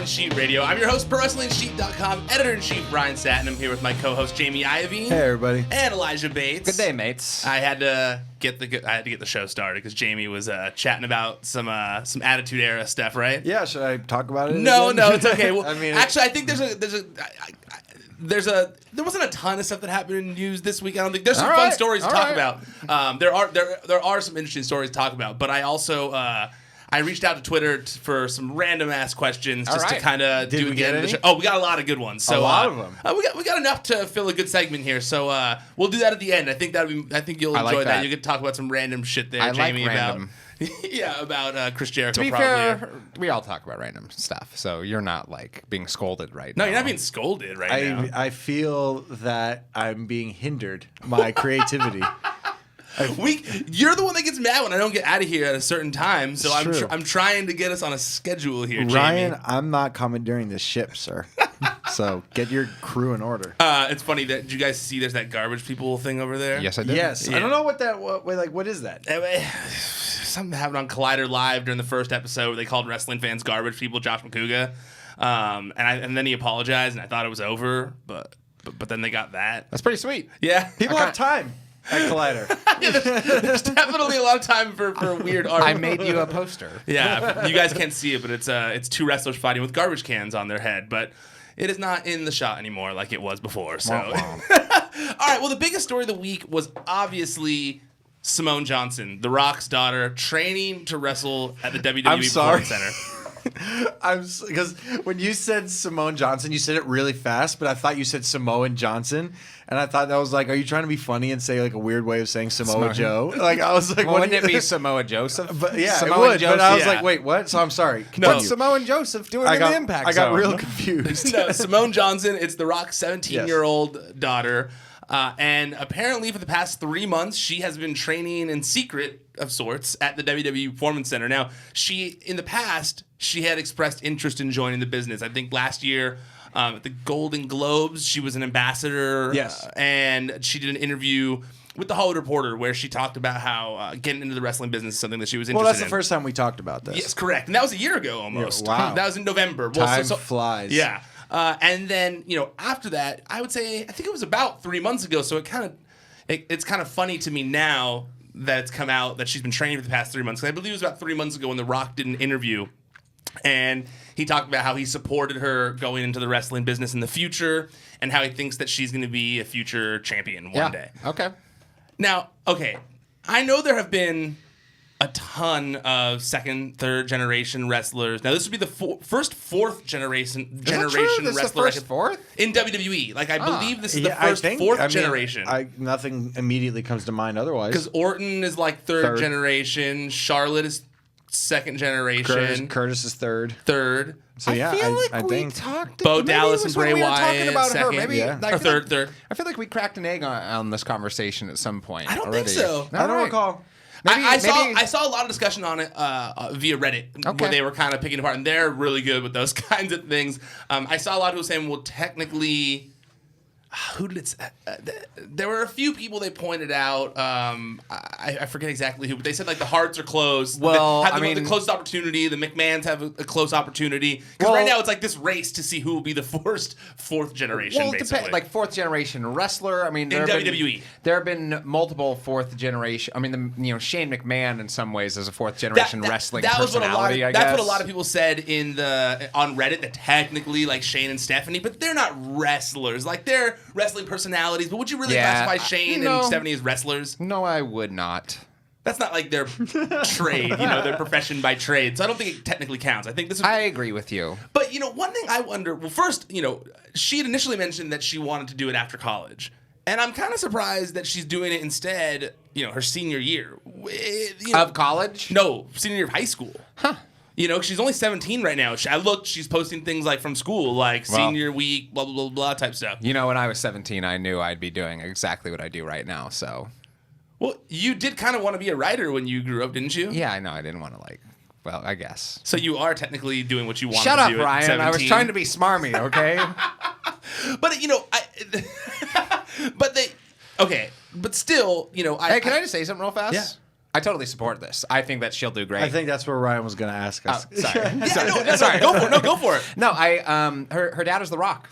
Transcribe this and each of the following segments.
Sheet Radio. I'm your host, ProWrestlingSheet.com, editor-in-chief Ryan Satin. I'm here with my co-host Jamie Iovine. Hey, everybody. And Elijah Bates. Good day, mates. I had to get the show started because Jamie was chatting about some Attitude Era stuff, right? Yeah, should I talk about it? No, again? it's okay. Well, I mean, actually, I think there wasn't a ton of stuff that happened in news this week. I don't think there's some fun stories to talk about. There are some interesting stories to talk about, but I also I reached out to Twitter for some random ass questions just to kind of do again the show. Oh, we got a lot of good ones. So a lot of them. We got enough to fill a good segment here. So we'll do that at the end. I think you'll enjoy that. You get to talk about some random shit there, Jamie. Like random. about Chris Jericho. To be fair, we all talk about random stuff, so you're not like being scolded right now. No, you're not being scolded right now. I feel that I'm being hindered my creativity. You're the one that gets mad when I don't get out of here at a certain time, so I'm trying to get us on a schedule here, Jamie. Ryan, I'm not commandeering this ship, sir. So get your crew in order. It's funny that did you guys see there's that garbage people thing over there? Yes, I did. Yes. Yeah. I don't know what is that? Something happened on Collider Live during the first episode where they called wrestling fans garbage people, Josh McCouga. And then he apologized, and I thought it was over, but then they got that. That's pretty sweet. Yeah. People have time at Collider. Yeah, there's definitely a lot of time for weird art. I made you a poster. Yeah, you guys can't see it, but it's two wrestlers fighting with garbage cans on their head, but it is not in the shot anymore like it was before. So, all right. Well, the biggest story of the week was obviously Simone Johnson, The Rock's daughter, training to wrestle at the WWE Performance Center. Because when you said Simone Johnson, you said it really fast, but I thought you said Samoan Johnson, and I thought that was like, are you trying to be funny and say like a weird way of saying Samoa Joe? Like I was like, well, wouldn't it be Samoa Joseph? But yeah, Samoan it would. Joseph. But I was like, wait, what? So I'm sorry. What's Samoan Joseph doing in the Impact I got Zone? real confused. No, Simone Johnson, it's The Rock's 17-year-old daughter. And apparently for the past 3 months, she has been training in secret of sorts at the WWE Performance Center. Now, in the past, she had expressed interest in joining the business. I think last year at the Golden Globes, she was an ambassador. Yes. And she did an interview with the Hollywood Reporter where she talked about how getting into the wrestling business is something that she was interested in. Well, that's the first time we talked about this. Yes, correct. And that was a year ago almost. Yeah, wow. That was in November. Time flies. Yeah. And then, after that, I would say, I think it was about 3 months ago. So it's kind of funny to me now that it's come out that she's been training for the past 3 months. I believe it was about 3 months ago when The Rock did an interview, and he talked about how he supported her going into the wrestling business in the future, and how he thinks that she's going to be a future champion one day. Okay. Now, I know there have been a ton of second, third generation wrestlers. Now, this would be the first fourth generation wrestler fourth in WWE. Like, I believe this is the first fourth generation. Nothing immediately comes to mind otherwise. Because Orton is like third generation. Charlotte is second generation. Curtis is third. So I feel like we talked. Bo Dallas and Bray we were Wyatt talking about second. her. Maybe or third. I feel like we cracked an egg on this conversation at some point. I don't already. think so. I don't recall. I saw a lot of discussion on it via Reddit where they were kind of picking apart, and they're really good with those kinds of things. I saw a lot of people saying, well, technically, who did it? There were a few people they pointed out. I forget exactly who, but they said like the Harts are close. Well, the closest opportunity. The McMahons have a close opportunity because right now it's like this race to see who will be the fourth generation. Well, basically, like fourth generation wrestler. I mean, in WWE, there have been multiple fourth generation. I mean, Shane McMahon in some ways is a fourth generation wrestling personality. That's what a lot of people said on Reddit, that technically like Shane and Stephanie, but they're not wrestlers. Like they're wrestling personalities, but would you really classify Shane and Stephanie as wrestlers? No, I would not. That's not like their trade, their profession by trade. So I don't think it technically counts. I think this. I agree with you. But one thing I wonder. Well, first, she had initially mentioned that she wanted to do it after college, and I'm kind of surprised that she's doing it instead. Her senior year Of college? No, senior year of high school. Huh. She's only 17 right now. She's posting things like from school, like senior week, blah, blah, blah, blah type stuff. When I was 17, I knew I'd be doing exactly what I do right now, so. Well, you did kind of want to be a writer when you grew up, didn't you? Yeah, I know. I didn't want to, I guess. So you are technically doing what you want to do. Shut up, at Ryan. 17. I was trying to be smarmy, okay? But but still, Hey, can I just say something real fast? Yeah. I totally support this. I think that she'll do great. I think that's where Ryan was going to ask us. Sorry. Go for it. No, her dad is The Rock.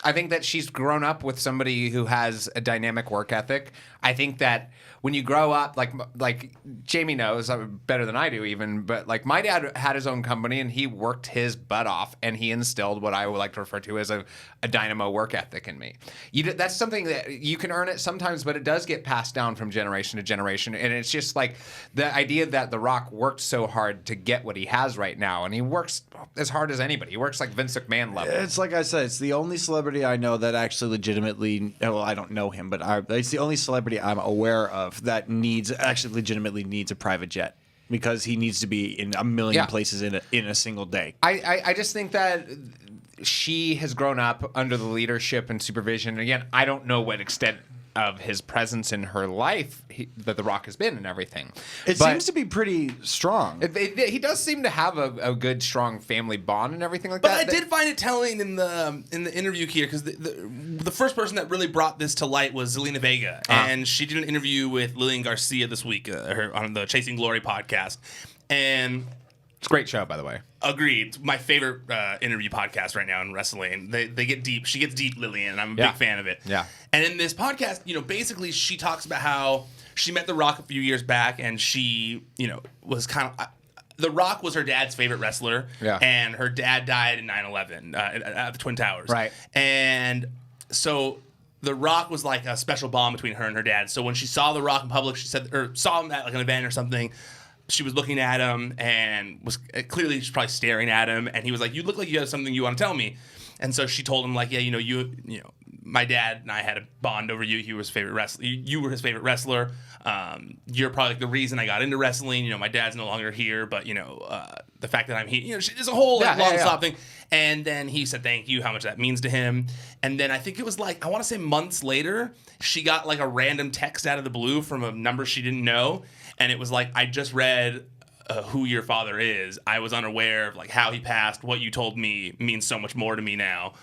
I think that she's grown up with somebody who has a dynamic work ethic. I think that when you grow up, like Jamie knows better than I do even, but like my dad had his own company and he worked his butt off and he instilled what I would like to refer to as a dynamo work ethic in me. That's something that you can earn it sometimes, but it does get passed down from generation to generation. And it's just like the idea that The Rock worked so hard to get what he has right now, and he works as hard as anybody. He works like Vince McMahon level. It's like I said, it's the only celebrity I know that actually legitimately, well, I don't know him, but it's the only celebrity I'm aware of that legitimately needs a private jet, because he needs to be in a million places in a single day. I just think that she has grown up under the leadership and supervision. Again, I don't know what extent of his presence in her life that The Rock has been and everything. It seems to be pretty strong. He does seem to have a good, strong family bond and everything like but that. But I did find it telling in the interview here, because the first person that really brought this to light was Zelina Vega, and she did an interview with Lillian Garcia this week on the Chasing Glory podcast, and it's a great show, by the way. Agreed. It's my favorite interview podcast right now in wrestling. They get deep. She gets deep, Lillian, and I'm a big fan of it. Yeah. And in this podcast, basically she talks about how she met The Rock a few years back, and she, was kind of... The Rock was her dad's favorite wrestler, and her dad died in 9/11 at the Twin Towers. Right. And so The Rock was like a special bond between her and her dad. So when she saw The Rock in public, she said, or saw him at like an event or something, she was looking at him and was clearly she's probably staring at him, and he was like, "You look like you have something you want to tell me." And so she told him like, "Yeah, my dad and I had a bond over you. He was his favorite wrestler. You were his favorite wrestler. You're probably like the reason I got into wrestling. My dad's no longer here, but the fact that I'm here, there's a whole long stop thing." And then he said, "Thank you, how much that means to him." And then I think it was like, I want to say months later, she got like a random text out of the blue from a number she didn't know. And it was like, "I just read who your father is. I was unaware of like how he passed. What you told me means so much more to me now."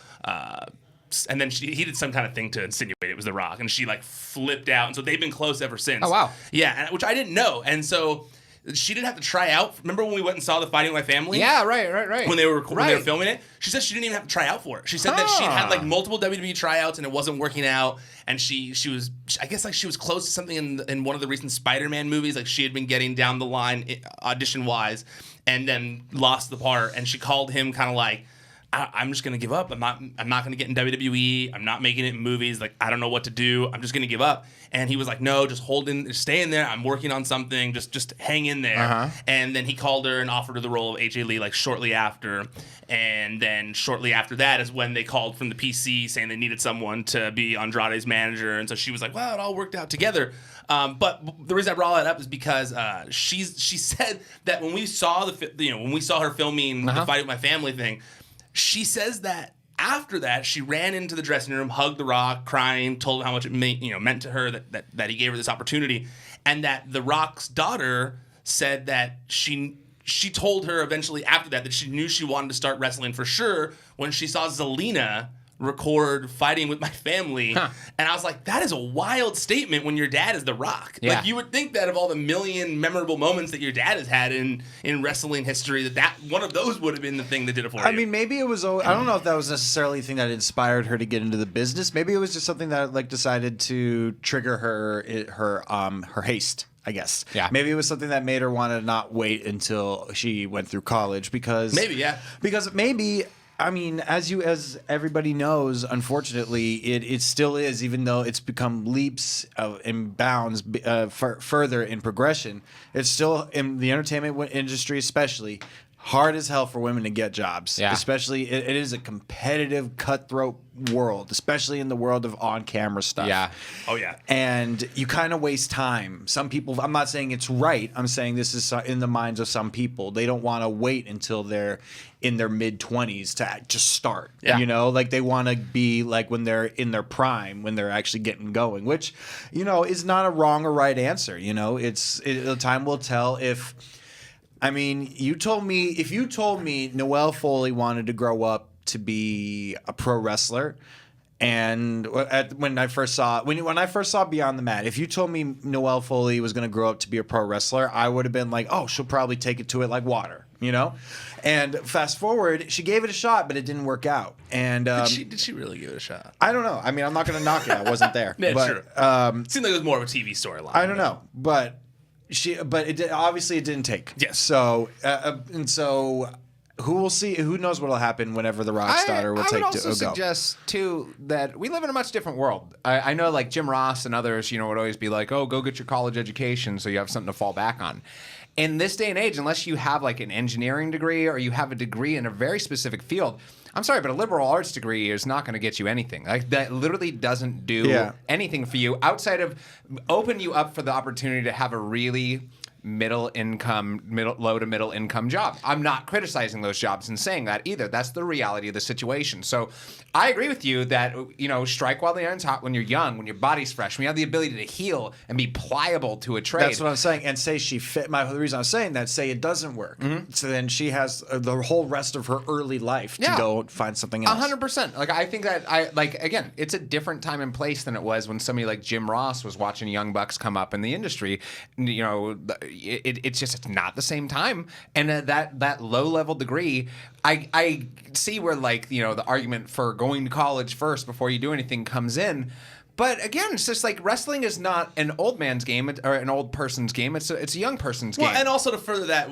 And then he did some kind of thing to insinuate it was The Rock, and she like flipped out. And so they've been close ever since. Oh wow, yeah, which I didn't know. And so she didn't have to try out. Remember when we went and saw the Fighting with My Family? Yeah, right. When they were filming it, she said she didn't even have to try out for it. She said that she had like multiple WWE tryouts and it wasn't working out. And she was, I guess, like she was close to something in one of the recent Spider-Man movies. Like she had been getting down the line audition wise, and then lost the part. And she called him kind of like, "I'm just gonna give up. I'm not gonna get in WWE. I'm not making it in movies. Like I don't know what to do. I'm just gonna give up." And he was like, "No, just stay in there. I'm working on something. Just hang in there." And then he called her and offered her the role of AJ Lee like shortly after. And then shortly after that is when they called from the PC saying they needed someone to be Andrade's manager. And so she was like, "Well, it all worked out together." But the reason I brought that up is because she said that when we saw her filming the Fight with My Family thing. She says that after that, she ran into the dressing room, hugged The Rock, crying, told him how much it meant to her that he gave her this opportunity, and that The Rock's daughter said that she told her eventually after that she knew she wanted to start wrestling for sure when she saw Zelina record Fighting with My Family. And I was like, that is a wild statement when your dad is The Rock. Yeah. Like you would think that of all the million memorable moments that your dad has had in wrestling history, that one of those would have been the thing that did it for you. I mean, maybe it was, I don't know if that was necessarily the thing that inspired her to get into the business. Maybe it was just something that like decided to trigger her haste, I guess. Yeah. Maybe it was something that made her want to not wait until she went through college because maybe I mean, as everybody knows, unfortunately, it still is, even though it's become leaps and bounds further in progression. It's still in the entertainment industry, especially hard as hell for women to get jobs. Yeah. Especially, it is a competitive, cutthroat world, especially in the world of on-camera stuff. Yeah. Oh, yeah. And you kind of waste time. Some people, I'm not saying it's right. I'm saying this is in the minds of some people. They don't want to wait until they're in their mid-20s to just start. Yeah. Like they want to be like when they're in their prime, when they're actually getting going, which, is not a wrong or right answer. The time will tell if... I mean, if you told me Noelle Foley wanted to grow up to be a pro wrestler And when I first saw Beyond the Mat, if you told me Noelle Foley was going to grow up to be a pro wrestler, I would have been like, oh, she'll probably take it to it like water, you know? And fast forward, she gave it a shot, but it didn't work out. And did she really give it a shot? I don't know. I mean, I'm not going to knock it. I wasn't there. Yeah, but, sure. Seemed like it was more of a TV storyline. I don't know, but obviously it didn't take. Yes. So who will see? Who knows what'll happen whenever the Rock's daughter will I would take also to go. suggest too that we live in a much different world. I know, like Jim Ross and others, would always be like, "Oh, go get your college education so you have something to fall back on." In this day and age, unless you have like an engineering degree or you have a degree in a very specific field, I'm sorry, but a liberal arts degree is not going to get you anything. Like that literally doesn't do anything for you outside of open you up for the opportunity to have a really low to middle income job. I'm not criticizing those jobs and saying that either. That's the reality of the situation. So I agree with you that, strike while the iron's hot when you're young, when your body's fresh, when you have the ability to heal and be pliable to a trade. That's what I'm saying. And say she fit. The reason I'm saying that, say it doesn't work. Mm-hmm. So then she has the whole rest of her early life to go find something else. 100%. Like, I think that again, it's a different time and place than it was when somebody like Jim Ross was watching young bucks come up in the industry. It's not the same time. And that low level degree, I see where the argument for going to college first before you do anything comes in. But again, it's just like wrestling is not an old man's game or an old person's game. It's a young person's game. Well, and also to further that,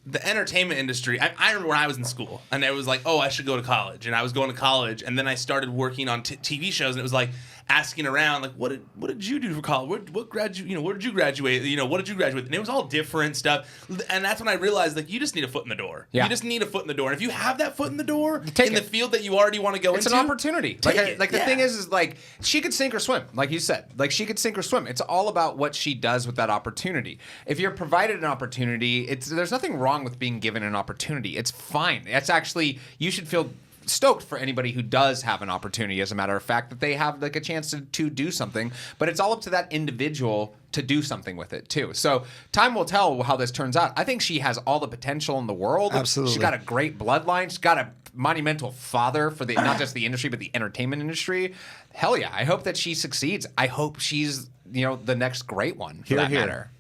the entertainment industry, I remember when I was in school and it was like, oh, I should go to college. And I was going to college and then I started working on TV shows and it was like asking around, like, what did you do for college? Where did you graduate? What did you graduate? And it was all different stuff. And that's when I realized, like, you just need a foot in the door. Yeah. You just need a foot in the door. And if you have that foot in the door the field that you already want to go into, it's an opportunity. The thing is like, she could sink or swim, like you said. Like, she could sink or swim. It's all about what she does with that opportunity. If you're provided an opportunity, there's nothing wrong with being given an opportunity. It's fine. That's actually, you should feel stoked for anybody who does have an opportunity, as a matter of fact, that they have like a chance to do something. But it's all up to that individual to do something with it too. So time will tell how this turns out. I think she has all the potential in the world. Absolutely. She's got a great bloodline. She's got a monumental father for not just the industry, but the entertainment industry. Hell yeah. I hope that she succeeds. I hope she's, the next great one for that matter.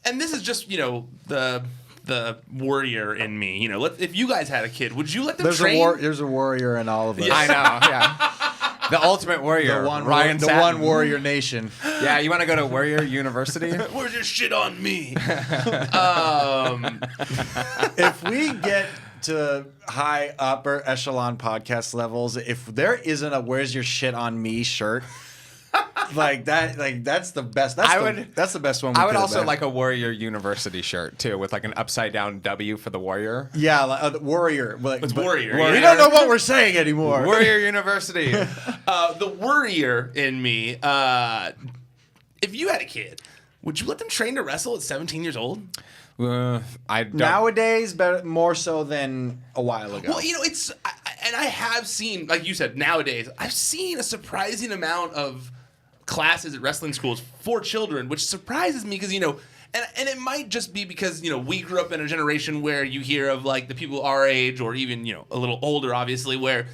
And this is just, the warrior in me. If you guys had a kid, would you let them train? There's a warrior in all of us. Yeah. I know, yeah. The ultimate warrior, Ryan Satin. The one warrior nation. Yeah, you want to go to Warrior University? Where's your shit on me? If we get to high upper echelon podcast levels, if there isn't a "Where's your shit on me" shirt, that's the best. That's the best one. I would also like a Warrior University shirt too, with like an upside down W for the Warrior. Yeah, Warrior. It's Warrior. We don't know what we're saying anymore. Warrior University. The warrior in me. If you had a kid, would you let them train to wrestle at 17 years old? I don't. Nowadays, more so than a while ago. Well, and I have seen, like you said, nowadays, I've seen a surprising amount of classes at wrestling schools for children, which surprises me because, and it might just be because, we grew up in a generation where you hear of like the people our age or even, a little older, obviously, where,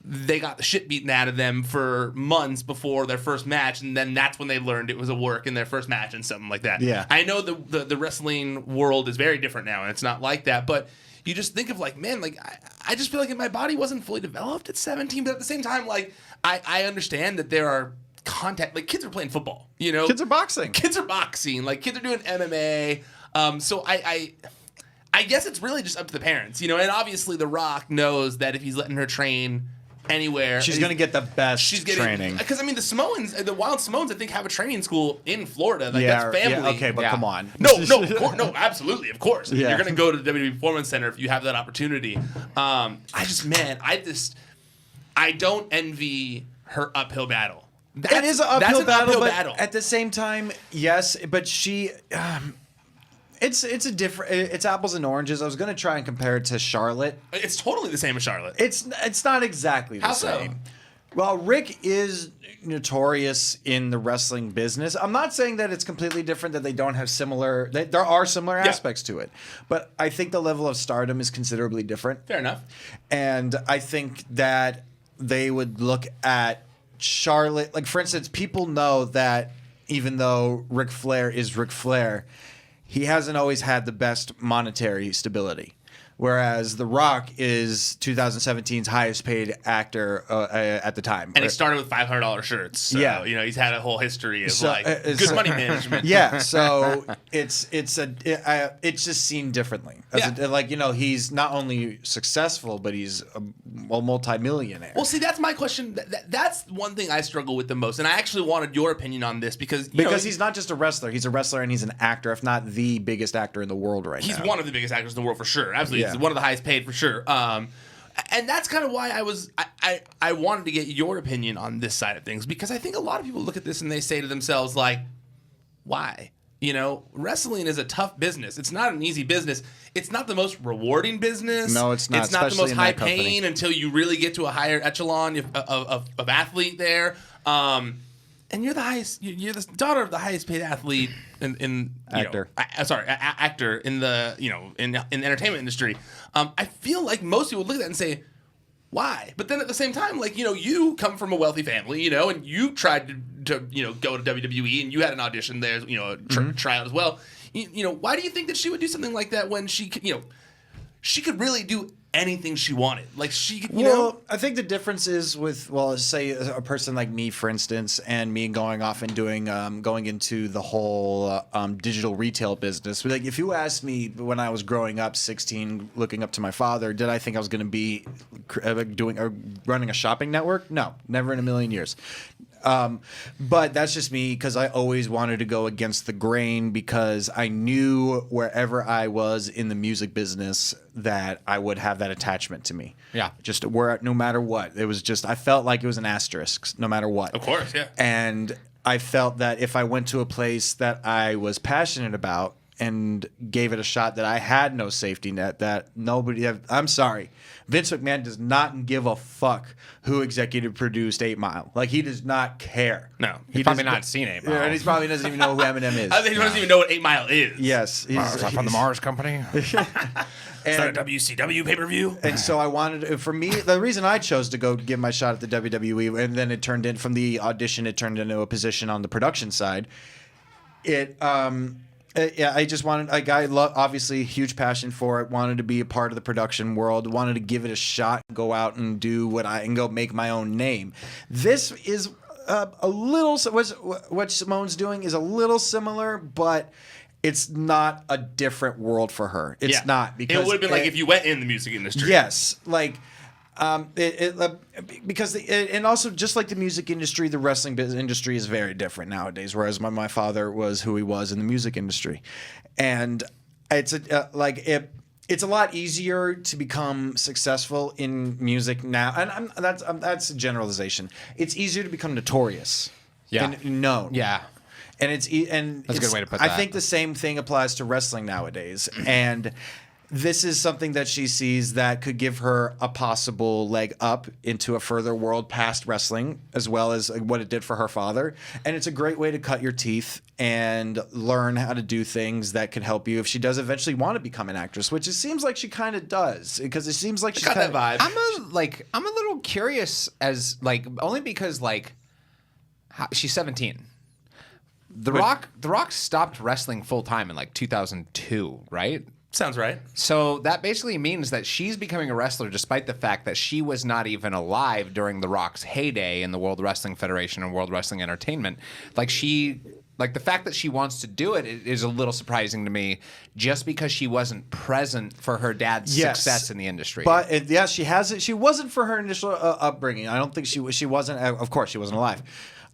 they got the shit beaten out of them for months before their first match, and then that's when they learned it was a work in their first match and something like that. Yeah. I know the wrestling world is very different now, and it's not like that, but you just think of like, man, like I just feel like my body wasn't fully developed at 17, but at the same time, like I understand that there are contact, like kids are playing football, Kids are boxing. Like kids are doing MMA. So I guess it's really just up to the parents, and obviously The Rock knows that if he's letting her train anywhere, she's going to get the best training. Because the Wild Simones, I think, have a training school in Florida. Like that's family. Yeah, okay, but come on. No, no, absolutely, of course. Yeah. You're going to go to the WWE Performance Center if you have that opportunity. I don't envy her uphill battle. It is an uphill battle. At the same time, yes, but she. It's apples and oranges. I was gonna try and compare it to Charlotte. It's totally the same as Charlotte. It's not exactly the same. Well, Rick is notorious in the wrestling business. I'm not saying that it's completely different, that they don't have similar. There are similar aspects to it, but I think the level of stardom is considerably different. Fair enough. And I think that they would look at Charlotte, like for instance, people know that even though Ric Flair is Ric Flair, he hasn't always had the best monetary stability. Whereas The Rock is 2017's highest paid actor at the time. And he started with $500 shirts. So, Yeah. he's had a whole history of good money management. Yeah, so it's just seen differently. He's not only successful, but he's a multi-millionaire. Well, see, that's my question. That's one thing I struggle with the most, and I actually wanted your opinion on this because he's not just a wrestler; he's a wrestler and he's an actor, if not the biggest actor in the world right now. He's one of the biggest actors in the world for sure. Absolutely, he's one of the highest paid for sure. And that's kind of why I wanted to get your opinion on this side of things, because I think a lot of people look at this and they say to themselves like, why? Wrestling is a tough business. It's not an easy business. It's not the most rewarding business. No, it's not. It's not the especially most high paying until you really get to a higher echelon of athlete there. And you're the highest. You're the daughter of the highest paid athlete in actor. Actor in the in the entertainment industry. I feel like most people look at that and say, why? But then at the same time, like, you come from a wealthy family, and you tried to go to WWE and you had an audition there, a tryout as well. Why do you think that she would do something like that when she could really do anything she wanted? Like, she could, I think the difference is with, say a person like me, for instance, and me going off and doing, going into the whole digital retail business. Like, if you asked me when I was growing up, 16, looking up to my father, did I think I was going to be running a shopping network? No, never in a million years. But that's just me, because I always wanted to go against the grain, because I knew wherever I was in the music business that I would have that attachment to me. Yeah. Just no matter what. It was just, I felt like it was an asterisk no matter what. Of course, yeah. And I felt that if I went to a place that I was passionate about and gave it a shot, that I had no safety net, that I'm sorry, Vince McMahon does not give a fuck who executive produced 8 Mile. Like, he does not care. No. He's probably not seen 8 Mile. Yeah, and he probably doesn't even know who Eminem is. I think he doesn't even know what 8 Mile is. Yes. Is that from the Mars Company? Is that a WCW pay-per-view? And so I wanted, for me, the reason I chose to go give my shot at the WWE, and then it turned in, from the audition, it turned into a position on the production side. I just wanted, obviously huge passion for it, wanted to be a part of the production world, wanted to give it a shot, go out and do and go make my own name. This is a little, what Simone's doing is a little similar, but it's not a different world for her. It's not, because it would have been like if you went in the music industry. Yes, like. Because and also, just like the music industry, the wrestling industry is very different nowadays. Whereas my father was who he was in the music industry, and it's it's a lot easier to become successful in music now. And that's a generalization. It's easier to become notorious, and known. Yeah. And that's a good way to put that. I think the same thing applies to wrestling nowadays, and. This is something that she sees that could give her a possible leg up into a further world past wrestling, as well as what it did for her father. And it's a great way to cut your teeth and learn how to do things that can help you if she does eventually want to become an actress, which it seems like she kind of does, because it seems like she's got that vibe. I'm a little curious, as only because she's 17. The Rock stopped wrestling full time in 2002, right? Sounds right. So that basically means that she's becoming a wrestler despite the fact that she was not even alive during The Rock's heyday in the World Wrestling Federation and World Wrestling Entertainment. The fact that she wants to do it is a little surprising to me, just because she wasn't present for her dad's success in the industry. But she has it. She wasn't for her initial upbringing. I don't think she wasn't. Of course, she wasn't alive.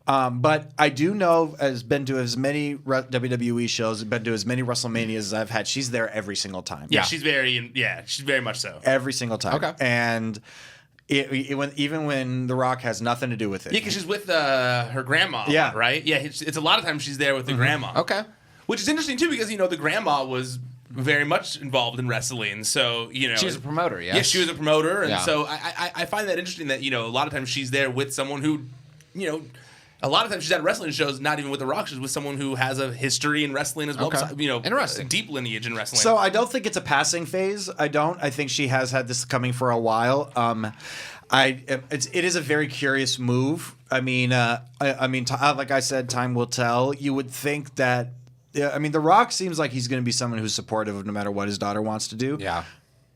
But I do know, has been to as many WWE shows, been to as many WrestleManias as I've had. She's there every single time. Yeah, she's very much so. Every single time. Okay. And even when The Rock has nothing to do with it. Yeah, because she's with her grandma. Yeah. Right? Yeah, it's a lot of times she's there with the grandma. Okay. Which is interesting, too, because, the grandma was very much involved in wrestling. So, she was a promoter, yes? Yeah, she was a promoter. And Yeah. so I find that interesting that, a lot of times she's there with someone who, a lot of times she's at wrestling shows, not even with The Rock, she's with someone who has a history in wrestling as well. Okay. Interesting. A deep lineage in wrestling. So I don't think it's a passing phase. I think she has had this coming for a while. It is a very curious move. I mean, like I said, time will tell. You would think that. Yeah, I mean, The Rock seems like he's going to be someone who's supportive of no matter what his daughter wants to do. Yeah.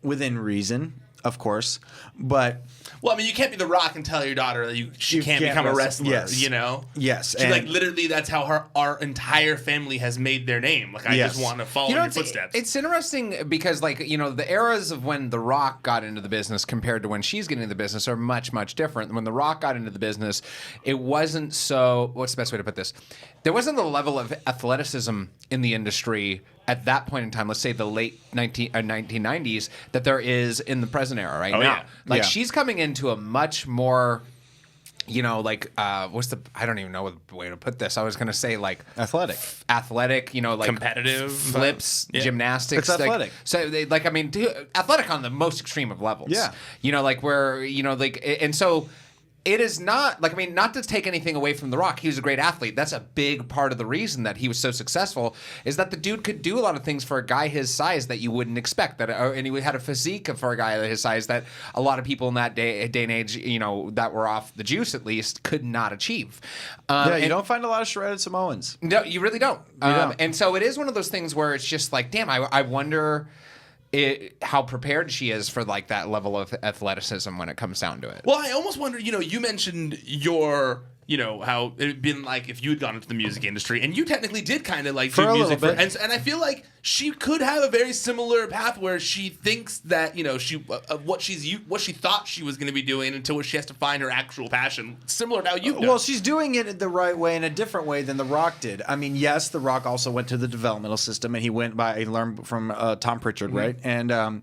Within reason, of course. But well, I mean, you can't be The Rock and tell your daughter that she can't become a wrestler. Yes. Yes. She, literally, that's how our entire family has made their name. Like, I just want to follow in your footsteps. It's interesting because, the eras of when The Rock got into the business compared to when she's getting into the business are much, much different. When The Rock got into the business, it wasn't so... What's the best way to put this? There wasn't the level of athleticism in the industry at that point in time, let's say the late 1990s, that there is in the present era right now. Yeah. She's coming into a much more... I don't even know the way to put this. I was going to say athletic, competitive flips, gymnastics. It's athletic. Athletic on the most extreme of levels. Yeah. And so it is not not to take anything away from The Rock. He was a great athlete. That's a big part of the reason that he was so successful is that the dude could do a lot of things for a guy his size that you wouldn't expect. And he had a physique for a guy his size that a lot of people in that day and age, that were off the juice at least, could not achieve. You don't find a lot of shredded Samoans. No, you really don't. don't. And so it is one of those things where it's just like, damn, I wonder... how prepared she is for that level of athleticism when it comes down to it. Well, I almost wonder, you mentioned how it'd been like if you had gone into the music industry, and you technically did kind of For do a music little bit. and I feel like she could have a very similar path where she thinks that what she thought she was going to be doing until she has to find her actual passion, similar to how you've done. Well, she's doing it the right way, in a different way than The Rock did. I mean, yes, The Rock also went to the developmental system, and he learned from Tom Pritchard, right? And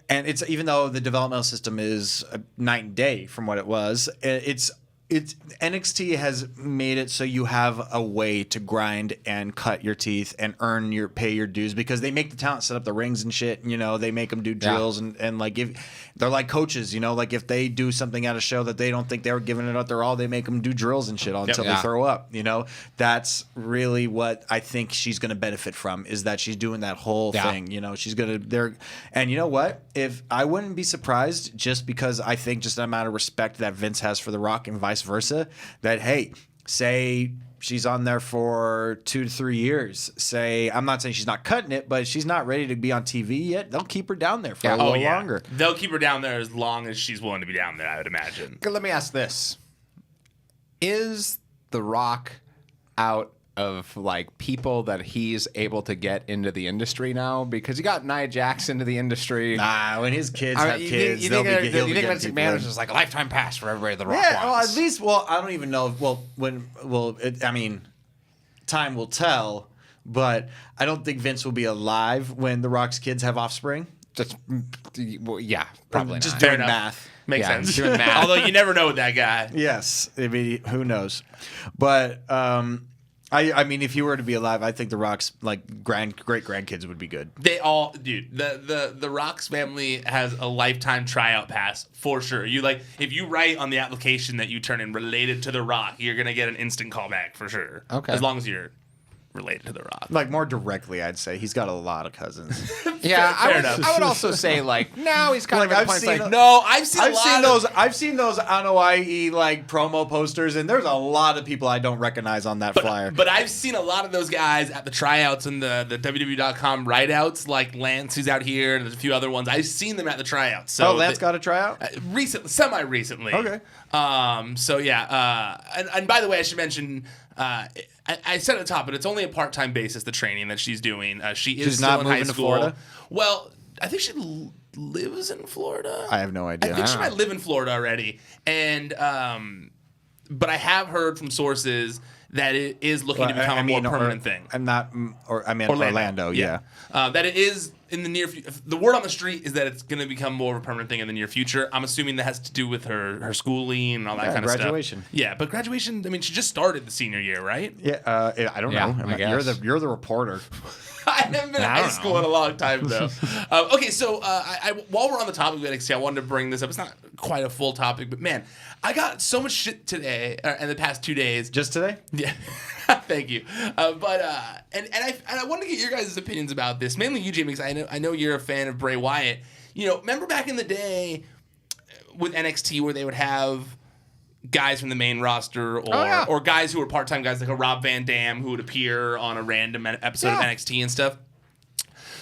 it's, even though the developmental system is night and day from what it was, it's NXT has made it so you have a way to grind and cut your teeth and pay your dues, because they make the talent set up the rings and shit. They make them do drills and if they're like coaches, if they do something at a show that they don't think they were giving it up their all, they make them do drills and shit until they throw up. That's really what I think she's going to benefit from, is that she's doing that whole thing. She's going to and you know what? If I wouldn't be surprised, just because I think just the amount of respect that Vince has for The Rock and vice versa, that say she's on there for 2 to 3 years. I'm not saying she's not cutting it, but she's not ready to be on TV yet. They'll keep her down there for a little longer. They'll keep her down there as long as she's willing to be down there, I would imagine. Let me ask this: is The Rock out of people that he's able to get into the industry now? Because you got Nia Jax into the industry. Nah, when his kids have kids, you think Vince McMahon is just like a lifetime pass for everybody The Rock wants? Well, at least, I don't even know. Time will tell, but I don't think Vince will be alive when The Rock's kids have offspring. Probably just not. doing math. Makes sense. Doing math. Although you never know with that guy. Yes, who knows? But I mean, if he were to be alive, I think The Rock's great grandkids would be good. They all, dude. The Rock's family has a lifetime tryout pass for sure. If you write on the application that you turn in related to The Rock, you're gonna get an instant callback for sure. Okay, as long as you're related to The Rock. More directly, I'd say he's got a lot of cousins. Fair enough. I would also say now he's kind of at the point I've seen those Anoa'i promo posters, and there's a lot of people I don't recognize on that flyer. But I've seen a lot of those guys at the tryouts and the WWE.com write-outs, like Lance, who's out here, and there's a few other ones. I've seen them at the tryouts. So Lance got a tryout? Semi-recently. Okay. And by the way, I should mention, I said at the top, but it's only a part-time basis, the training that she's doing. She's not still in high moving to school. Florida? Well, I think she lives in Florida. I have no idea. I think she might live in Florida already. And but I have heard from sources that it is looking to become a more permanent thing. I'm not, or I meant Orlando. Yeah. That it is in the near future. The word on the street is that it's going to become more of a permanent thing in the near future. I'm assuming that has to do with her schooling and all that kind of stuff. Graduation. Yeah, but graduation. I mean, she just started the senior year, right? Yeah. I don't know. I guess. You're the reporter. I haven't been in high school in a long time, though. Okay, so while we're on the topic of NXT, I wanted to bring this up. It's not quite a full topic, but man, I got so much shit today, in the past 2 days. Just today? Yeah. Thank you. I wanted to get your guys' opinions about this. Mainly you, Jamie, because I know you're a fan of Bray Wyatt. You know, remember back in the day with NXT where they would have guys from the main roster or guys who were part-time guys like a Rob Van Dam who would appear on a random episode of NXT and stuff.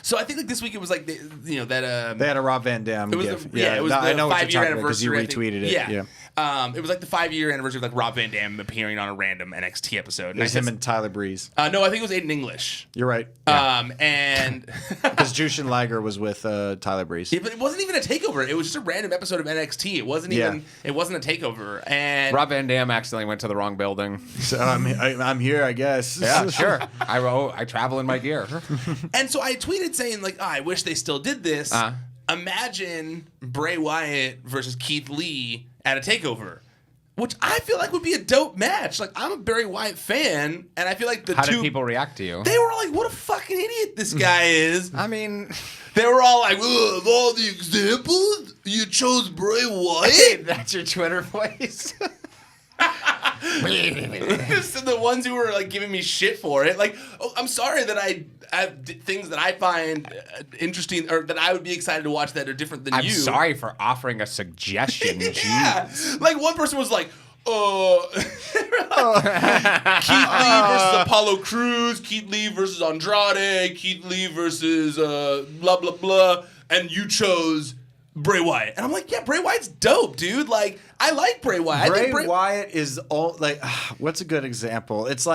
So I think like this week it was like they had a Rob Van Dam gif. It was the 5-year anniversary because you retweeted it. Yeah. It was like the 5-year anniversary of like Rob Van Dam appearing on a random NXT episode. It was him and Tyler Breeze. No, I think it was Aiden English. You're right. And because Jushin Liger was with Tyler Breeze. Yeah, but it wasn't even a takeover. It was just a random episode of NXT. It wasn't even. It wasn't a takeover. And Rob Van Dam accidentally went to the wrong building. So I'm here, I guess. Yeah, sure. I travel in my gear. And so I tweeted saying like, I wish they still did this. Imagine Bray Wyatt versus Keith Lee at a takeover, which I feel like would be a dope match. Like, I'm a Bray Wyatt fan, and I feel like How did people react to you? They were like, what a fucking idiot this guy is. I mean, they were all like, of all the examples, you chose Bray Wyatt? Hey, that's your Twitter voice? So the ones who were like giving me shit for it, like, I'm sorry that I have things that I find interesting or that I would be excited to watch that are different than you. I'm sorry for offering a suggestion. Yeah, like one person was like, Keith Lee versus Apollo Crews, Keith Lee versus Andrade, Keith Lee versus blah blah blah, and you chose Bray Wyatt. And I'm like, yeah, Bray Wyatt's dope, dude. Like, I like Bray Wyatt. Bray Wyatt is all like, what's a good example? It's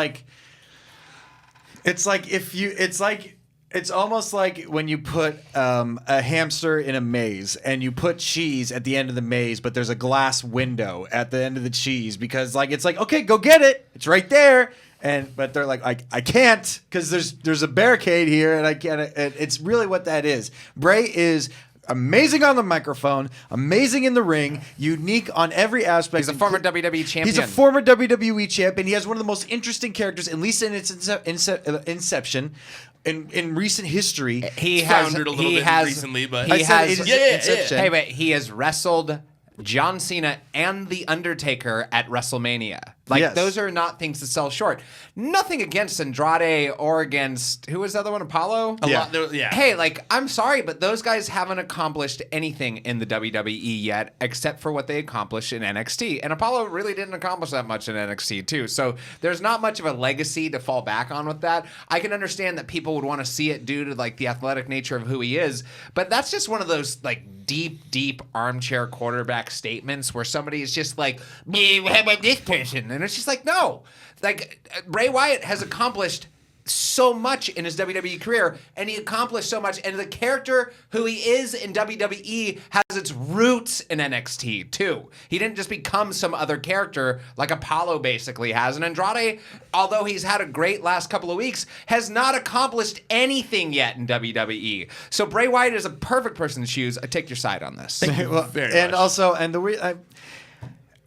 almost like when you put a hamster in a maze and you put cheese at the end of the maze, but there's a glass window at the end of the cheese because like it's like, okay, go get it. It's right there. But they're like, I can't because there's a barricade here and I can't. And it's really what that is. Bray is amazing on the microphone, amazing in the ring, unique on every aspect. He's a former WWE champion. He's a former WWE champion. He has one of the most interesting characters, at least in its inception. In recent history, he foundered a little bit recently, but Hey, wait, he has wrestled John Cena and The Undertaker at WrestleMania. Like, those are not things to sell short. Nothing against Andrade or against, who was the other one, Apollo? Hey, like, I'm sorry, but those guys haven't accomplished anything in the WWE yet, except for what they accomplished in NXT. And Apollo really didn't accomplish that much in NXT, too. So there's not much of a legacy to fall back on with that. I can understand that people would want to see it due to, like, the athletic nature of who he is. But that's just one of those, like, deep armchair quarterback statements where somebody is just like, how about this person? And it's just like, no. Like, Bray Wyatt has accomplished so much in his WWE career, and he accomplished so much, and the character who he is in WWE has its roots in NXT, too. He didn't just become some other character like Apollo basically has. And Andrade, although he's had a great last couple of weeks, has not accomplished anything yet in WWE. So Bray Wyatt is a perfect person to choose. I take your side on this. Thank you very much. Also,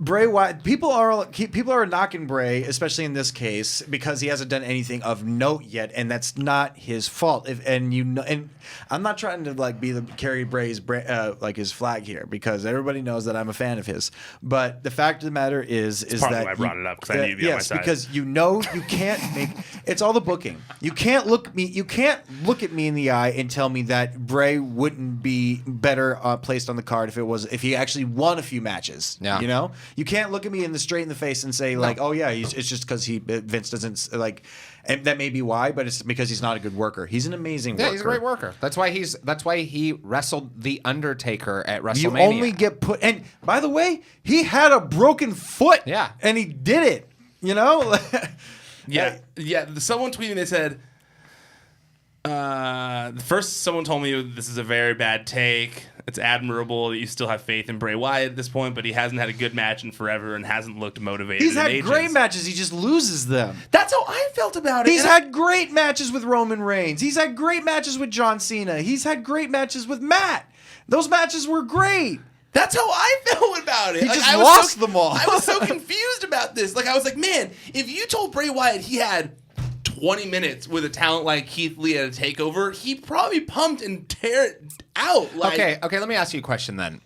Bray Wyatt, people are knocking Bray, especially in this case, because he hasn't done anything of note yet, and that's not his fault. And I'm not trying to like carry Bray's like his flag here because everybody knows that I'm a fan of his. But the fact of the matter is that I brought it up because I knew you'd be on my side. Because you can't make it's all the booking. You can't look at me in the eye and tell me that Bray wouldn't be better placed on the card if he actually won a few matches. Yeah. You know. You can't look at me straight in the face and say like, "Oh yeah, it's just because Vince doesn't like." And that may be why, but it's because he's not a good worker. He's an amazing worker. Yeah, he's a great worker. That's why he wrestled The Undertaker at WrestleMania. You only get put. And by the way, he had a broken foot. Yeah, and he did it. You know. Yeah. Someone tweeted. They said, First, someone told me this is a very bad take. It's admirable that you still have faith in Bray Wyatt at this point, but he hasn't had a good match in forever and hasn't looked motivated. He's in had ages. great matches. He just loses them. That's how I felt about it. He's had great matches with Roman Reigns. He's had great matches with John Cena. He's had great matches with Matt. Those matches were great. That's how I felt about it. He Like, just I was lost them all. I was so confused about this. Like, I was like, man, if you told Bray Wyatt he had 20 minutes with a talent like Keith Lee at a takeover, he'd probably pumped and tear it out. Like, Okay, let me ask you a question then.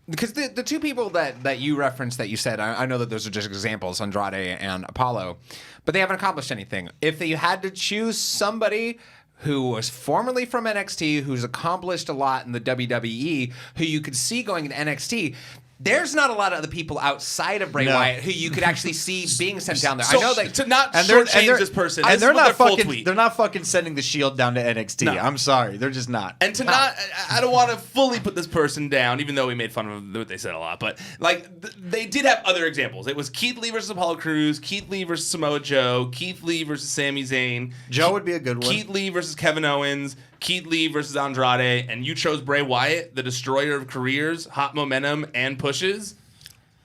Because the two people that you referenced that you said, I know that those are just examples, Andrade and Apollo, but they haven't accomplished anything. If you had to choose somebody who was formerly from NXT, who's accomplished a lot in the WWE, who you could see going into NXT, there's not a lot of other people outside of Bray Wyatt who you could actually see being sent down there. So, I know that to not And they're- shortchange and they're- this person, And this they're is not their full fucking. tweet. They're not fucking sending the Shield down to NXT. No. I'm sorry, they're just not. And to not, I don't want to fully put this person down, even though we made fun of what they said a lot. But like, they did have other examples. It was Keith Lee versus Apollo Crews, Keith Lee versus Samoa Joe, Keith Lee versus Sami Zayn. Joe would be a good one. Keith Lee versus Kevin Owens, Keith Lee versus Andrade, and you chose Bray Wyatt, the destroyer of careers, hot momentum, and pushes.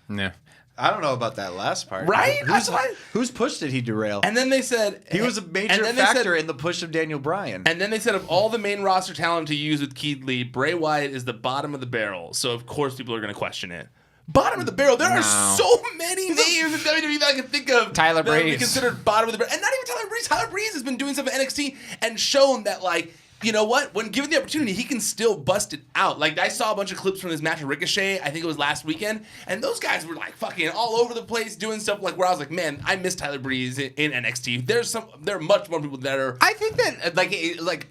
Yeah. I don't know about that last part. Right? That's why- Whose push did he derail? And then they said He was a and major then they factor said- in the push of Daniel Bryan. And then they said of all the main roster talent to use with Keith Lee, Bray Wyatt is the bottom of the barrel. So of course people are going to question it. Bottom of the barrel. There are so many names in WWE that I can think of. Tyler that would be Breeze. considered bottom of the barrel, and not even Tyler Breeze. Tyler Breeze has been doing stuff at NXT and shown that, like, you know what? When given the opportunity, he can still bust it out. Like, I saw a bunch of clips from his match with Ricochet. I think it was last weekend, and those guys were like fucking all over the place doing stuff. Like, where I was like, man, I miss Tyler Breeze in NXT. There are much more people that are. I think that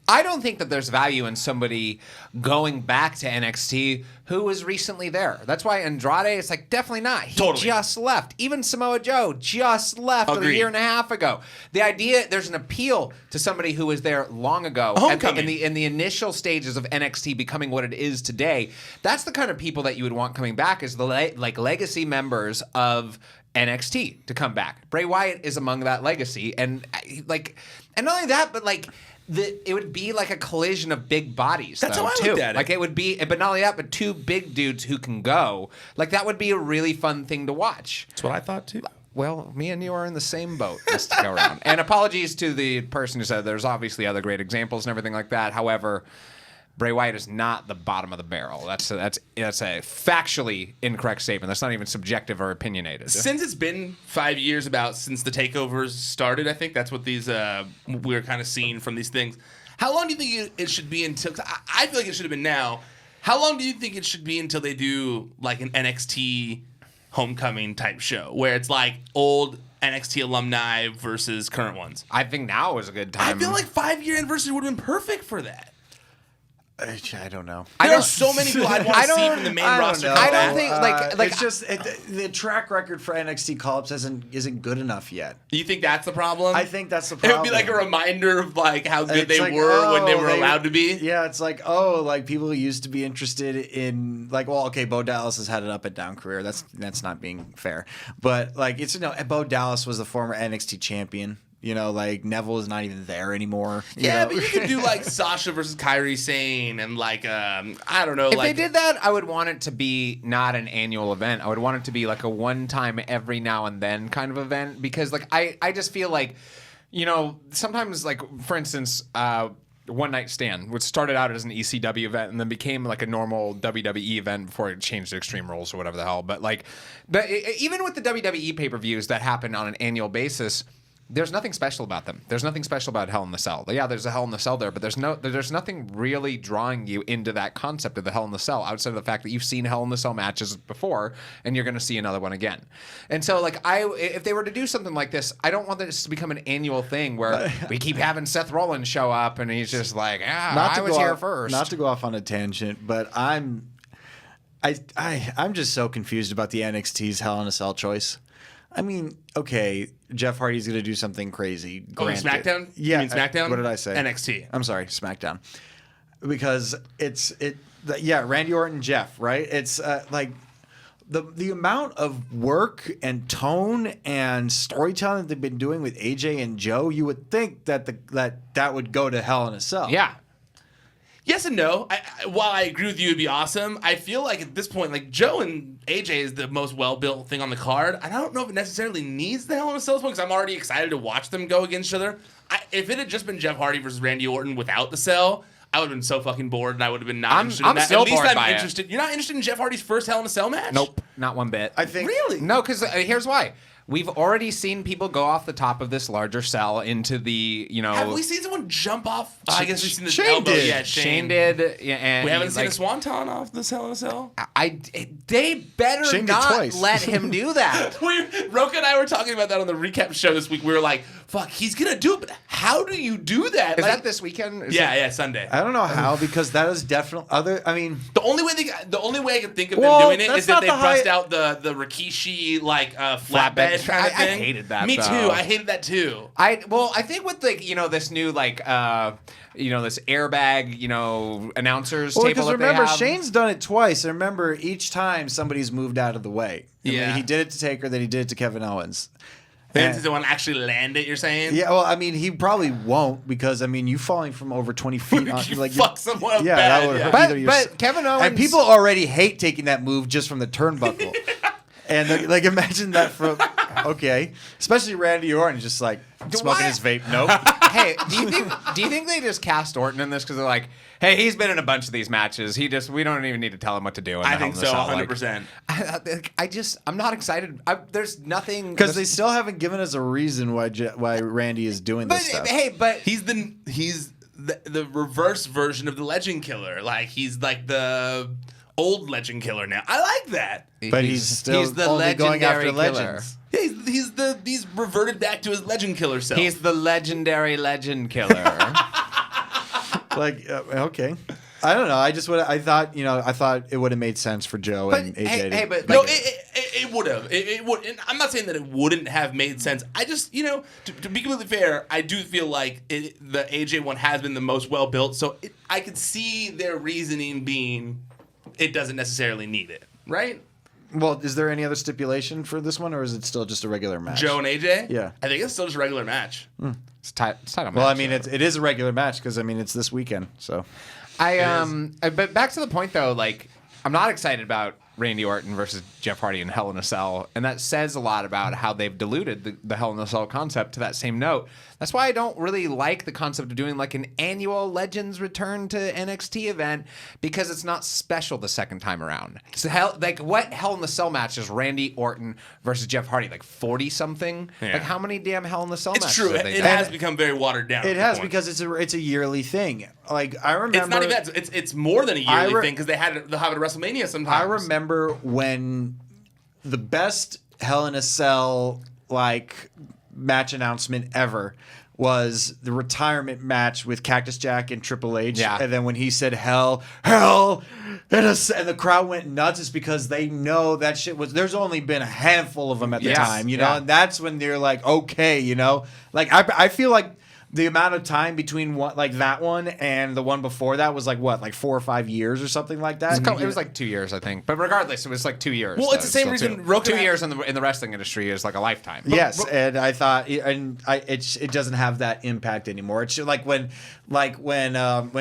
I don't think that there's value in somebody going back to NXT who was recently there. That's why Andrade is like, definitely not. He Totally. just left. Even Samoa Joe just left a Agreed. year and a half ago. The idea, there's an appeal to somebody who was there long ago. Homecoming. In the initial stages of NXT becoming what it is today. That's the kind of people that you would want coming back, is the legacy members of NXT to come back. Bray Wyatt is among that legacy, and not only that, but like. It would be like a collision of big bodies. That's though, how I too. looked at it. Like it would be, but not only that, but two big dudes who can go. Like that would be a really fun thing to watch. That's what I thought too. Well, me and you are in the same boat this go around. And apologies to the person who said there's obviously other great examples and everything like that. However, Bray Wyatt is not the bottom of the barrel. That's a factually incorrect statement. That's not even subjective or opinionated. Since it's been 5 years since the takeovers started, I think that's what these we're kind of seeing from these things. How long do you think it should be until? 'Cause I feel like it should have been now. How long do you think it should be until they do like an NXT homecoming type show where it's like old NXT alumni versus current ones? I think now is a good time. I feel like 5-year anniversary would have been perfect for that. I don't know. There are so many people I'd want to see from the main roster. know. I don't think like it's just the track record for NXT call-ups isn't good enough yet. You think that's the problem? I think that's the It problem. would be like a reminder of like how good It's they like, were when they oh, were allowed to be. Yeah, it's like, oh, like people who used to be interested in like, well, okay, Bo Dallas has had an up and down career. That's not being fair. But like it's Bo Dallas was the former NXT champion. You know, like Neville is not even there anymore. Yeah, know? but you could do like Sasha versus Kairi Sane and like I don't know. if like they did that, I would want it to be not an annual event. I would want it to be like a one-time every now and then kind of event, because like I just feel like, you know, sometimes like for instance, One Night Stand, which started out as an ECW event and then became like a normal WWE event before it changed to Extreme Rules or whatever the hell. But even with the WWE pay-per-views that happen on an annual basis, there's nothing special about them. There's nothing special about Hell in the Cell. Yeah, there's a Hell in the Cell there, but there's nothing really drawing you into that concept of the Hell in the Cell outside of the fact that you've seen Hell in the Cell matches before and you're going to see another one again. And so, like, if they were to do something like this, I don't want this to become an annual thing where we keep having Seth Rollins show up and he's just like, I was here first. Not to go off on a tangent, but I'm just so confused about the NXT's Hell in a Cell choice. I mean, okay, Jeff Hardy's going to do something crazy. Granted. SmackDown? Yeah. You mean SmackDown? What did I say? NXT. I'm sorry, SmackDown. Because Randy Orton, Jeff, right? It's like, the amount of work and tone and storytelling that they've been doing with AJ and Joe, you would think that that would go to Hell in a Cell. Yeah. Yes and no. While I agree with you, it'd be awesome. I feel like at this point, like Joe and AJ is the most well-built thing on the card. And I don't know if it necessarily needs the Hell in a Cell because I'm already excited to watch them go against each other. If it had just been Jeff Hardy versus Randy Orton without the cell, I would have been so fucking bored, and I would have been not interested in that. Still At least bored I'm by it. interested. You're not interested in Jeff Hardy's first Hell in a Cell match? Nope, not one bit. I think Really? No, because here's why. We've already seen people go off the top of this larger cell into the, Have we seen someone jump off? I guess we've seen this Shane elbow. did. Yeah, Shane did. Yeah, and We haven't seen like, a swanton off this Hell in a Cell. They better Shane did not twice. let him do that. Roka and I were talking about that on the recap show this week. We were like, fuck, he's going to do it, but how do you do that? Is Like, that this weekend? Yeah, Sunday. I don't know how, because that is definitely The only way I can think of Well, them doing it that's is that not they the bust high- out the Rikishi like Flatbed. flatbed kind of I thing. hated that, Me though. too. I hated that too. I think with this new this airbag announcers Well, table because that remember, they have. Shane's done it twice. And remember, each time somebody's moved out of the way. I mean, Yeah. he did it to Taker, then he did it to Kevin Owens. Then does the one actually land it? You're saying? Yeah, well, I mean, he probably won't, because I mean, you falling from over 20 feet, You like fuck someone up yeah, bad, that would yeah. hurt But- either your- but Kevin Owens- and people already hate taking that move just from the turnbuckle, and like imagine that from especially Randy Orton just like smoking Why- his vape. Nope. Hey, do you think they just cast Orton in this because they're like, hey, he's been in a bunch of these matches. We don't even need to tell him what to do. I think so, 100%. I'm not excited. There's nothing Because they still haven't given us a reason why Randy is doing But this stuff. hey, but He's the reverse version of the Legend Killer. Like he's like the old Legend Killer now. I like that. But he's still the only going after legendary killer. legends. Yeah, he's reverted back to his Legend Killer self. He's the legendary legend killer. Like okay, I don't know. I thought it would have made sense for Joe and AJ. but No, like, it would have. It would. And I'm not saying that it wouldn't have made sense. I just, to be completely fair, I do feel like the AJ one has been the most well built. So I could see their reasoning being it doesn't necessarily need it, right? Well, is there any other stipulation for this one, or is it still just a regular match? Joe and AJ? Yeah. I think it's still just a regular match. it's tight. It's tight on Well, I match, mean, though. it is a regular match because I mean it's this weekend. So But back to the point though, like I'm not excited about Randy Orton versus Jeff Hardy in Hell in a Cell, and that says a lot about how they've diluted the Hell in a Cell concept to that same note. That's why I don't really like the concept of doing like an annual Legends Return to NXT event, because it's not special the second time around. So what Hell in a Cell match is Randy Orton versus Jeff Hardy? Like 40 something? Yeah. Like how many damn Hell in a Cell It's matches true. have they It done? has become very watered down. it at has the point. because it's a yearly thing. Like I remember, It's not even that. It's more than a yearly I thing because they'll have it at WrestleMania sometimes. I remember when the best Hell in a Cell like match announcement ever was the retirement match with Cactus Jack and Triple H. Yeah. And then when he said hell in a and the crowd went nuts, it's because they know that shit was, there's only been a handful of them at the Yes. time, Yeah. and that's when they're like, okay, like I feel like the amount of time between that one and the one before that was like 4 or 5 years or something like that. It was like 2 years, I think. But regardless, it was like 2 years. Well, it's the same still reason two. Roka 2 and I- years in the wrestling industry is like a lifetime. Yes, and I thought, it doesn't have that impact anymore. It's like when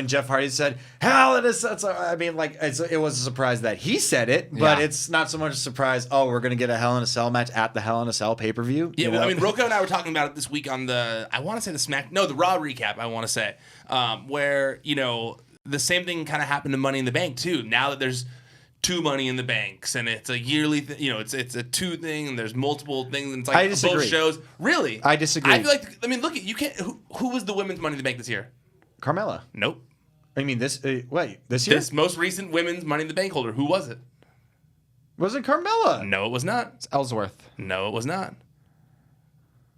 Jeff Hardy said "Hell in a Cell," I mean, like it was a surprise that he said it, but Yeah. it's not so much a surprise. Oh, we're gonna get a Hell in a Cell match at the Hell in a Cell pay per view. Yeah, well, I mean, Rocco and I were talking about it this week on the Raw recap, I want to say, where, the same thing kind of happened to Money in the Bank, too. Now that there's 2 Money in the Banks, and it's a yearly thing, it's a 2 thing, and there's multiple things, and it's like I both disagree. shows. Really? I disagree. I feel like, look, you can't, who was the women's Money in the Bank this year? Carmella. Nope. I mean, this year This most recent women's Money in the Bank holder, who was it? wasn't Carmella. No, it was not. It's Ellsworth. No, it was not.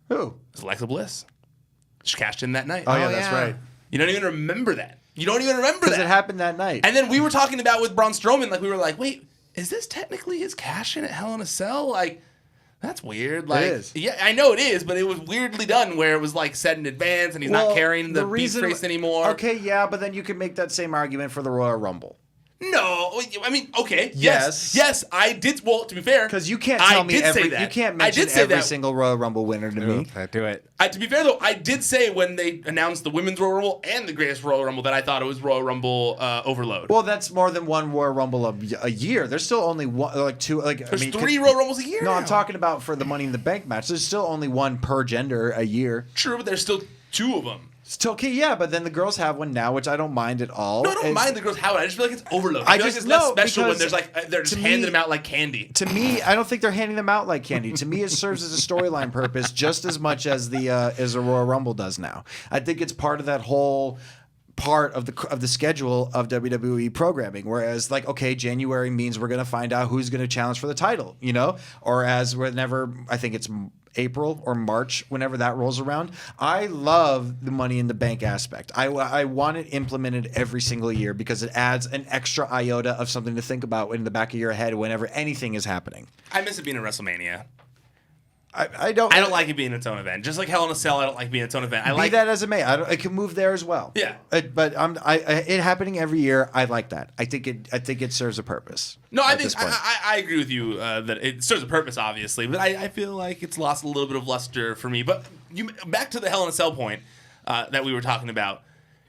Who? It was Alexa Bliss. She cashed in that night. Oh yeah, that's right. You don't even remember that. You don't even remember Because that. it happened that night. And then we were talking about with Braun Strowman, like we were like, wait, is this technically his cash in at Hell in a Cell? Like, that's weird. Like, is. Yeah, I know it is, but it was weirdly done where it was like set in advance and he's not carrying the beef face anymore. Okay, yeah, but then you could make that same argument for the Royal Rumble. No, I mean, okay. Yes. Yes, I did. Well, to be fair, Because you can't tell me say that. you can't I mention did say every that. single Royal Rumble winner to me. Do it. To be fair, though, I did say when they announced the Women's Royal Rumble and the Greatest Royal Rumble that I thought it was Royal Rumble overload. Well, that's more than one Royal Rumble a year. There's still only one, like two, like There's 3 Royal Rumbles a year. No, now. I'm talking about for the Money in the Bank match. There's still only one per gender a year. True, but there's still 2 of them. Still, okay, yeah, but then the girls have one now, which I don't mind at all. No, I don't mind the girls have it. I just feel like it's overload. I feel like it's less special when there's like they're just handing them out like candy. To me, I don't think they're handing them out like candy. To me, it serves as a storyline purpose just as much as the Royal Rumble does now. I think it's part of that whole part of the schedule of WWE programming. Whereas, like, okay, January means we're gonna find out who's gonna challenge for the title, you know, or as whenever I think it's April or March, whenever that rolls around. I love the Money in the Bank aspect. I want it implemented every single year because it adds an extra iota of something to think about in the back of your head whenever anything is happening. I miss it being a WrestleMania. I don't like it being its own event. Just like Hell in a Cell, I don't like being its own event. I be like that as it may. It can move there as well. Yeah. But it happening every year. I like that. I think it serves a purpose. No, I think I agree with you that it serves a purpose, obviously, but I feel like it's lost a little bit of luster for me. But back to the Hell in a Cell point that we were talking about.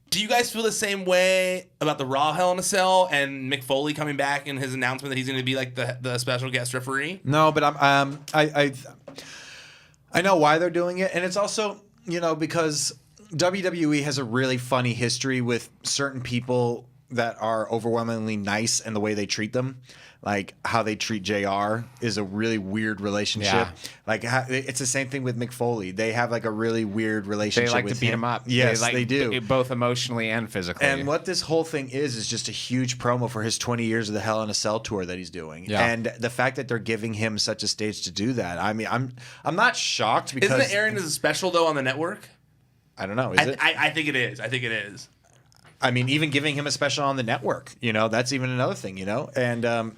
Do you guys feel the same way about the Raw Hell in a Cell and Mick Foley coming back and his announcement that he's going to be like the special guest referee? No, but I know why they're doing it, and it's also, you know, because WWE has a really funny history with certain people that are overwhelmingly nice and the way they treat them. Like how they treat JR is a really weird relationship. Yeah. Like it's the same thing with Mick Foley. They have like a really weird relationship. They like with to beat him up. Yes, they do. Both emotionally and physically. And what this whole thing is just a huge promo for his 20 years of the Hell in a Cell tour that he's doing. Yeah. And the fact that they're giving him such a stage to do that, I mean, I'm not shocked because Isn't it airing as a special though on the network? I don't know. Is it? I think it is. I think it is. I mean, even giving him a special on the network, you know, that's even another thing, you know. And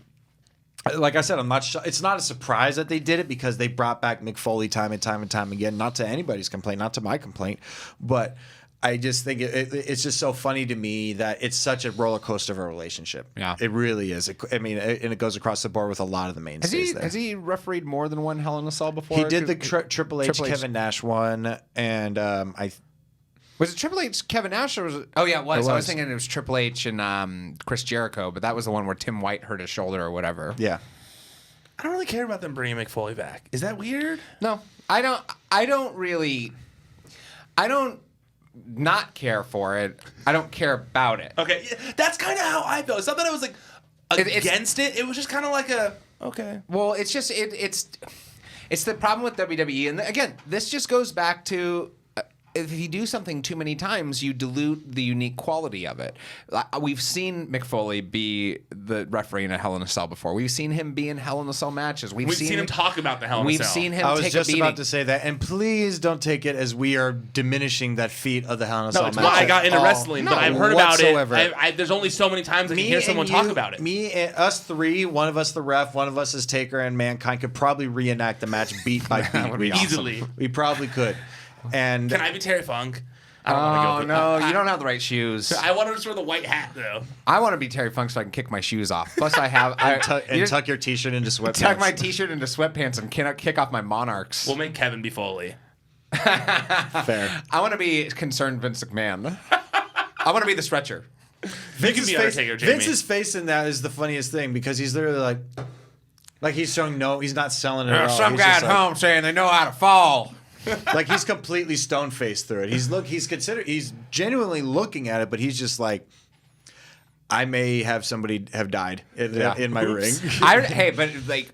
like I said, I'm not. It's not a surprise that they did it because they brought back Mick Foley time and time again. Not to anybody's complaint, not to my complaint, but I just think it's just so funny to me that it's such a roller coaster of a relationship. Yeah, it really is. And it goes across the board with a lot of the mainstays. Has he refereed more than one Hell in a Cell before? He did the Triple H Kevin Nash one, and Was it Triple H, Kevin Nash, or was it? Oh, yeah, it was. It I was. was thinking it was Triple H and Chris Jericho, but that was the one where Tim White hurt his shoulder or whatever. yeah. I don't really care about them bringing Mick Foley back. Is that weird? No, I don't not care for it. I don't care about it. Okay, yeah, that's kind of how I felt. It's not that I was like against it. It was just kind of like okay. Well, it's just it's the problem with WWE, and again, this just goes back to. If you do something too many times, you dilute the unique quality of it. We've seen Mick Foley be the referee in a Hell in a Cell before. We've seen him be in Hell in a Cell matches. We've seen him talk about the Hell in a Cell. We've seen him I was take just a beating. about to say that, and please don't take it as we are diminishing that feat of the Hell in a Cell No, it's match. why I got into at all. wrestling, No, but I've heard about whatsoever. it. There's only so many times I can hear someone talk about it. Me and us three, one of us the ref, one of us is Taker, and Mankind could probably reenact the match beat by beat. would be Easily. We probably could. And Can I be Terry Funk? I don't Oh want to go. no, you don't have the right shoes. I want to just wear the white hat though. I want to be Terry Funk so I can kick my shoes off. Plus, I have tuck your t-shirt into sweatpants. tuck my t-shirt into sweatpants and kick off my Monarchs. We'll make Kevin be Foley. Fair. I want to be concerned Vince McMahon. I want to be the stretcher. Vince's be Undertaker, Jamie. Vince's face in that is the funniest thing because he's literally like he's showing he's not selling it at all. Some He's guy just at like- home saying they know how to fall. Like he's completely stone faced through it. He's genuinely looking at it, but he's just like, I may have somebody have died in my ring. But like,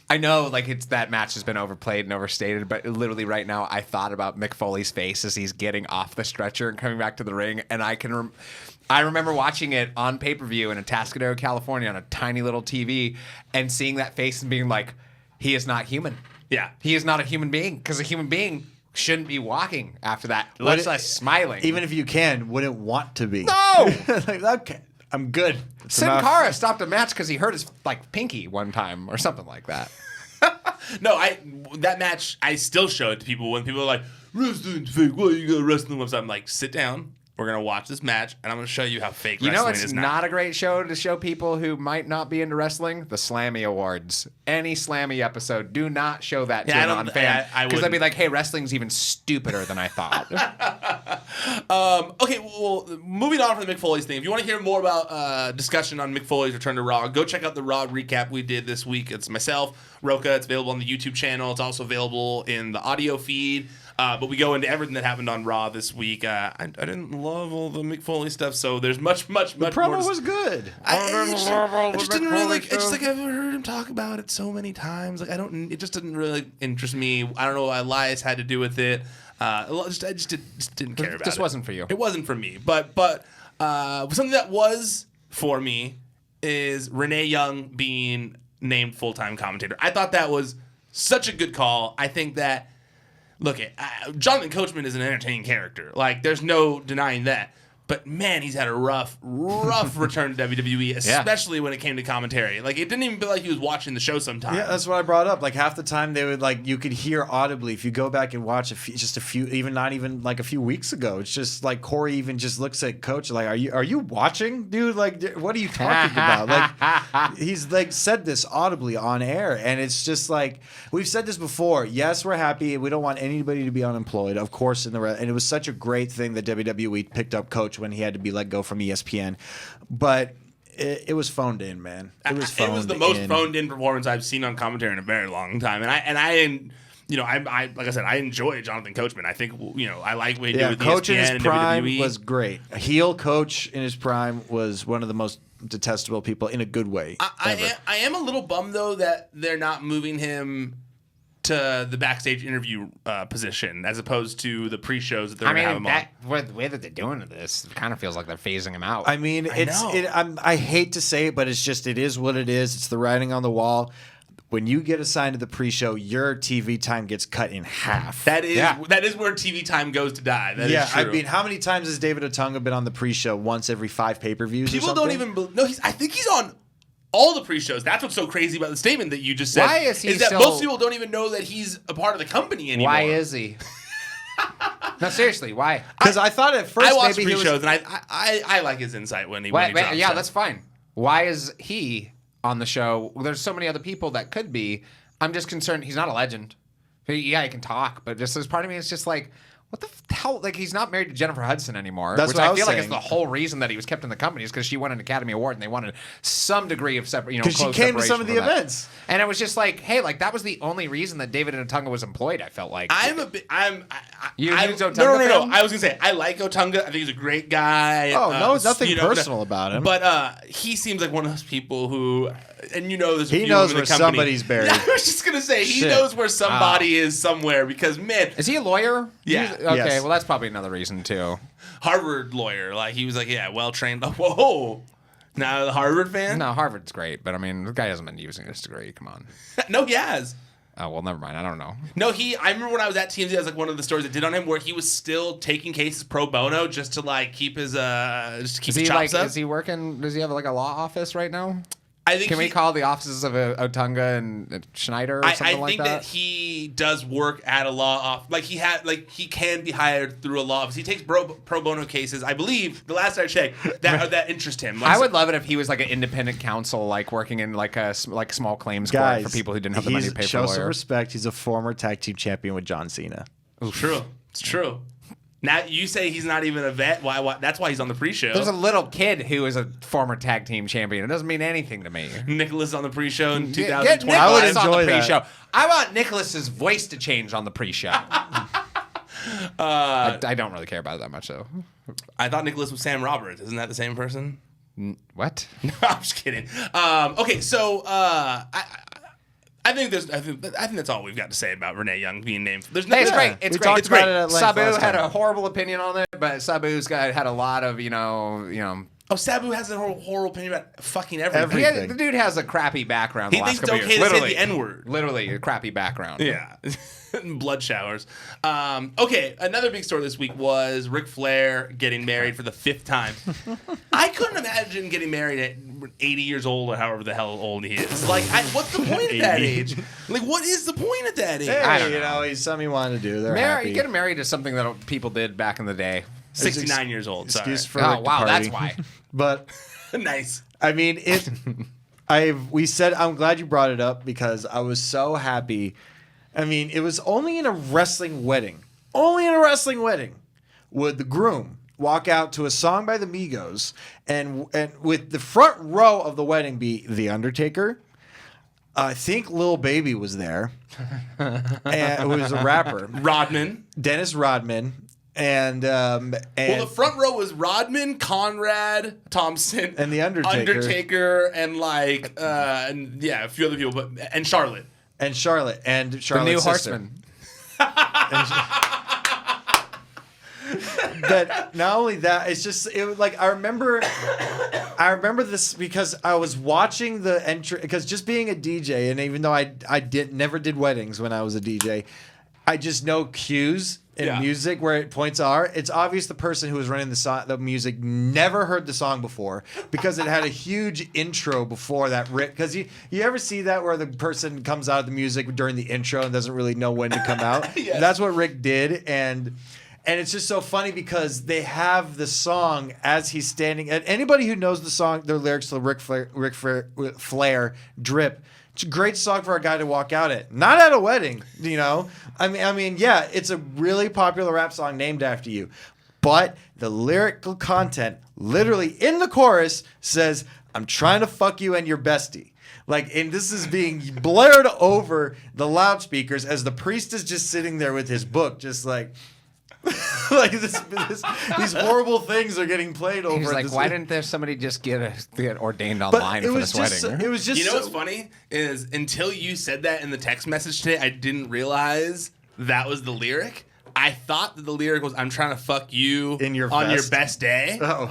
I know like it's that match has been overplayed and overstated, but literally right now I thought about Mick Foley's face as he's getting off the stretcher and coming back to the ring, and I remember watching it on pay-per-view in Atascadero, California, on a tiny little TV, and seeing that face and being like, he is not human. Yeah. He is not a human being, because a human being shouldn't be walking after that, much less smiling. Even if you wouldn't want to be. No! Like, okay, I'm good. It's Sin enough. Cara stopped a match because he hurt his pinky one time or something like that. No, that match I still show it to people when people are like, wrestling's fake. Well, you got a wrestling website. I'm like, sit down. We're going to watch this match, and I'm going to show you how fake You wrestling know, it's is not a great show to show people who might not be into wrestling. The Slammy Awards. Any Slammy episode, do not show that to a non-fan. Because they'd be like, hey, wrestling's even stupider than I thought. Okay, well, moving on from the Mick Foley's thing. If you want to hear more about discussion on Mick Foley's return to Raw, go check out the Raw recap we did this week. It's myself, Roka. It's available on the YouTube channel. It's also available in the audio feed. But we go into everything that happened on Raw this week. I didn't love all the Mick Foley stuff, so there's much more. The promo was good. I just didn't really like. It's just like I've heard him talk about it so many times. Like it just didn't really interest me. I don't know what Elias had to do with it. I just didn't care about it. Just wasn't for you. It wasn't for me. But something that was for me is Renee Young being named full-time commentator. I thought that was such a good call. I think that. Look, Jonathan Coachman is an entertaining character. Like, there's no denying that. But, man, he's had a rough return to WWE, especially when it came to commentary. Like, it didn't even feel like he was watching the show sometimes. Yeah, that's what I brought up. Like, half the time they would, like, you could hear audibly. If you go back and watch just a few, even not even, like, a few weeks ago, it's just, like, Corey even just looks at Coach, like, are you watching, dude? Like, what are you talking about? Like, he's, like, said this audibly on air, and it's just, like, we've said this before. Yes, we're happy. We don't want anybody to be unemployed, of course, and it was such a great thing that WWE picked up Coach when he had to be let go from ESPN, but it was phoned in, man. It was the most phoned in performance I've seen on commentary in a very long time, and I like I said, I enjoy Jonathan Coachman. I think I like what he did with Coach ESPN in his and prime WWE. was great. A heel Coach in his prime was one of the most detestable people in a good way. I am a little bummed though that they're not moving him to the backstage interview position as opposed to the pre-shows that they're going to have him on. The way that they're doing this, it kind of feels like they're phasing him out. I mean, I hate to say it, but it is what it is. It's the writing on the wall. When you get assigned to the pre-show, your TV time gets cut in half. That is where TV time goes to die. That is true. I mean, how many times has David Otunga been on the pre-show? Once every 5 pay-per-views People or something? don't even... No, I think he's on all the pre-shows. That's what's so crazy about the statement that you just said. Why is he that most people don't even know that he's a part of the company anymore. Why is he? No, seriously, why? Because I thought at first I watch maybe pre-shows, and I like his insight when he drops yeah, stuff. that's fine. Why is he on the show? There's so many other people that could be. I'm just concerned. He's not a legend. Yeah, he can talk, but just as part of me, it's just like, what the hell? Like, he's not married to Jennifer Hudson anymore. That's which what I I feel was like saying. is the whole reason that he was kept in the company is because she won an Academy Award and they wanted some degree of separate, because she came to some of the events. And it was just like, hey, like that was the only reason that David Otunga was employed. I felt like I'm You use Otunga no. fan? I was gonna say I like Otunga. I think he's a great guy. Oh, no, nothing personal about him. But he seems like one of those people who, and there's a He few knows in where the company. somebody's buried. Yeah, I was just gonna say he Shit. knows where somebody is somewhere because man, Is he a lawyer? Yeah. Okay, Yes. well that's probably another reason too. Harvard lawyer. Like he was like, yeah, well trained. Whoa, now the Harvard fan? No, Harvard's great, but I mean, the guy hasn't been using his degree. Come on. No, he has. Oh well, never mind. I don't know. No, I remember when I was at TMZ, that was like one of the stories I did on him where he was still taking cases pro bono just to like keep his his chops up. Is he working? Does he have like a law office right now? I think Can we call the offices of Otunga and Schneider or something like that? I think that he does work at a law office. Like he can be hired through a law office. He takes pro bono cases. I believe the last I checked that interest him. Like, I would love it if he was like an independent counsel, like working in like a small claims court for people who didn't have the money to pay for a show some lawyer. respect. He's a former tag team champion with John Cena. True. It's true. Now you say he's not even a vet. Why? That's why he's on the pre-show. There's a little kid who is a former tag team champion. It doesn't mean anything to me. Nicholas on the pre-show in Get 2020. I would Nicholas on the enjoy that. pre-show. I want Nicholas's voice to change on the pre-show. I don't really care about it that much, though. I thought Nicholas was Sam Roberts. Isn't that the same person? What? No, I'm just kidding. Okay, so I think that's all we've got to say about Renee Young being named. There's Hey, it's nothing- great. It's We great. talked It's about great. it at length Sabu last had time. a horrible opinion on it, but Sabu's had a lot of Oh, Sabu has a horrible opinion about fucking everything. Everything. the dude has a crappy background. He the thinks last it's couple okay years. to say the N-word. Literally a crappy background. Yeah. Blood showers. Okay, another big story this week was Ric Flair getting married for the 5th time. I couldn't imagine getting married at 80 years old or however the hell old he is. Like, what's the point at that age? Like, what is the point at that age? Hey, I don't know. He's something he wanted to do. They're Getting happy. married is something that people did back in the day. 69 years old. Sorry. Excuse for Oh, Rick to wow, that's party. why. But Nice. I mean, I'm glad you brought it up because I was so happy. I mean, it was only in a wrestling wedding. Only in a wrestling wedding would the groom walk out to a song by the Migos and with the front row of the wedding be The Undertaker. I think Lil Baby was there. And who was a rapper. Rodman. Dennis Rodman. And Well, the front row was Rodman, Conrad, Thompson, And The Undertaker. and and yeah, a few other people, and Charlotte. And Charlotte. And The Charlotte's new sister. horseman. But not only that, it's just it was like I remember this because I was watching the entry because just being a DJ and even though I never did weddings when I was a DJ, I just know cues in music where points are. It's obvious the person who was running the music never heard the song before because it had a huge intro before that. Because you ever see that where the person comes out of the music during the intro and doesn't really know when to come out? Yes. That's what Rick did, and it's just so funny because they have the song as he's standing. And anybody who knows the song, their lyrics to Ric Flair, Drip. It's a great song for a guy to walk out at. Not at a wedding, you know? I mean, yeah, it's a really popular rap song named after you. But the lyrical content, literally in the chorus, says, I'm trying to fuck you and your bestie. And this is being blared over the loudspeakers as the priest is just sitting there with his book, just like... these horrible things are getting played over. He's like, why didn't there somebody just get ordained online for this wedding? It was just. You know what's funny is until you said that in the text message today, I didn't realize that was the lyric. I thought that the lyric was "I'm trying to fuck you on your best day." Oh.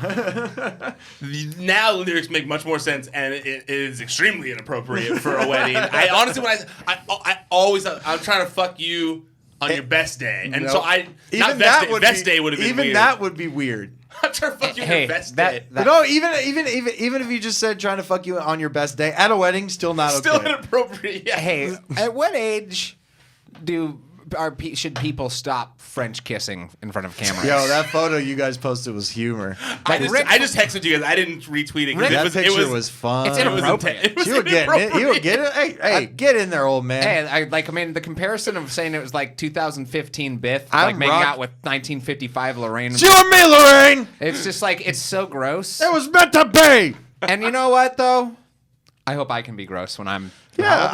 Now the lyrics make much more sense, and it is extremely inappropriate for a wedding. I honestly, when I always thought I'm trying to fuck you on your best day, and so best day would have been even weird. that would be weird. I'm trying to fuck you on your best day. But no, even if you just said trying to fuck you on your best day at a wedding, still not okay. Still inappropriate. Yeah. Hey, at what age should people stop French kissing in front of cameras? Yo, that photo you guys posted was humor. I just texted you guys. I didn't retweet it. That picture was fun. It's inappropriate. You were getting it. You were getting it. Hey, get in there, old man. Hey, the comparison of saying it was like 2015 Biff, I'm making out with 1955 Lorraine. It's you and me, Lorraine. It's just it's so gross. It was meant to be. And you know what, though? I hope I can be gross when I'm... Yeah,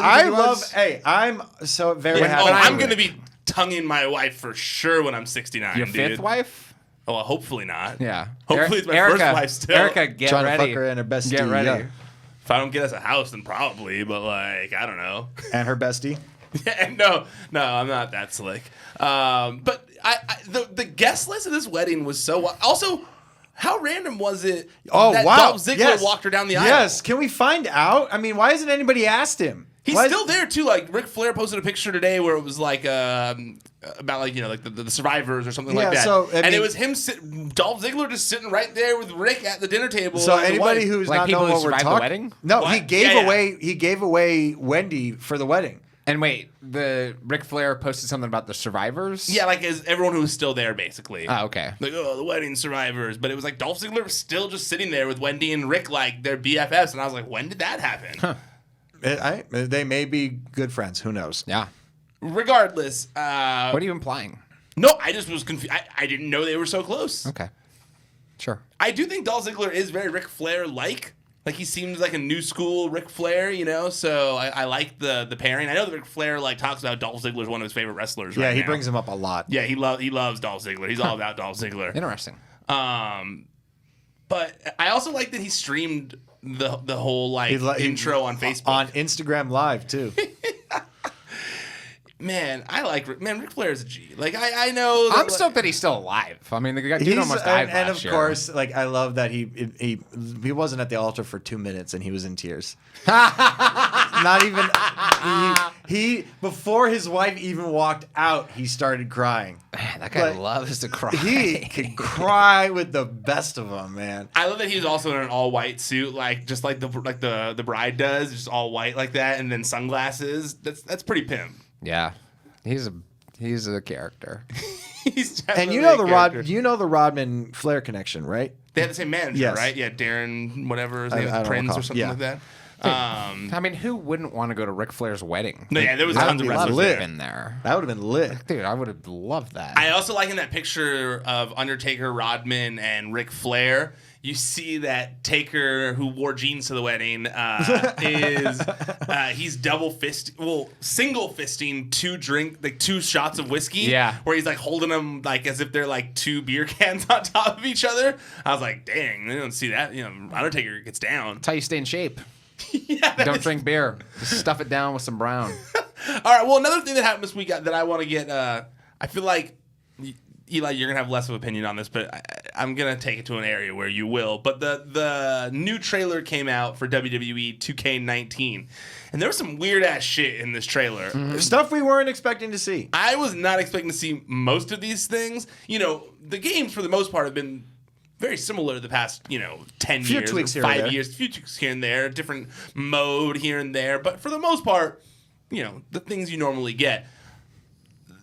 I'm so very happy. I'm going to be tonguing my wife for sure when I'm 69. Your fifth wife? Oh, well, hopefully not. Yeah. Hopefully it's my first wife still. Erica, get trying ready. to fuck her and her bestie. Get ready. Yeah. If I don't get us a house, then probably, but I don't know. And her bestie? No, I'm not that slick. But the guest list of this wedding was so... Also... How random was it that Dolph Ziggler walked her down the aisle? Yes. Can we find out? I mean, why hasn't anybody asked him? He's still there, too. Ric Flair posted a picture today where it was about the survivors or something like that. So, it was him, Dolph Ziggler just sitting right there with Rick at the dinner table. So anybody who's not people knowing who what we're survived talking... the wedding? No, What? he gave away Wendy for the wedding. And wait, the Ric Flair posted something about the survivors? Yeah, as everyone who was still there, basically. Oh, okay. The wedding survivors. But it was Dolph Ziggler was still just sitting there with Wendy and Rick their BFFs. And I was like, when did that happen? Huh. They may be good friends. Who knows? Yeah. Regardless. What are you implying? No, I just was confused. I didn't know they were so close. Okay. Sure. I do think Dolph Ziggler is very Ric Flair-like. He seems like a new school Ric Flair, so I like the pairing. I know that Ric Flair talks about Dolph Ziggler as one of his favorite wrestlers. Yeah, right he now. brings him up a lot. Yeah, he loves Dolph Ziggler. He's all about Dolph Ziggler. Interesting. But I also like that he streamed the whole intro on Facebook on Instagram Live too. Man, Ric Flair is a G. I know. I'm stoked that he's still alive. I mean, the guy almost died and last of year. course, I love that he wasn't at the altar for 2 minutes and he was in tears. Not even he before his wife even walked out, he started crying. Man, that guy loves to cry. He can cry with the best of them, man. I love that he was also in an all white suit, just like the bride does, just all white like that, and then sunglasses. That's pretty pimp. Yeah, he's a character. He's And definitely you know a the character. Rodman Flair connection, right? They had the same manager, Yes. right? Yeah, Darren, whatever his I name don't is, Prince recall. or something Yeah. like that. I mean, who wouldn't want to go to Ric Flair's wedding? No, yeah, there was That'd tons of be wrestlers lit. there. Been there. That would have been lit. Dude, I would have loved that. I also like in that picture of Undertaker, Rodman, and Ric Flair. You see that Taker, who wore jeans to the wedding, he's single fisting two shots of whiskey. Yeah. Where he's like holding them like as if they're like two beer cans on top of each other. I was like, dang, they don't see that. You know, Undertaker gets down. That's how you stay in shape. Yeah, Don't drink beer. Just stuff it down with some brown. All right. Well, another thing that happened this week that I want to get. I feel like Eli, you're gonna have less of an opinion on this, but I'm gonna take it to an area where you will. But the new trailer came out for WWE 2K19, and there was some weird ass shit in this trailer. Stuff we weren't expecting to see. I was not expecting to see most of these things. You know, the games for the most part have been very similar the past, 10 Few years, tweaks or here and 5 there. years, few tweaks here and there, different mode here and there. But for the most part, the things you normally get.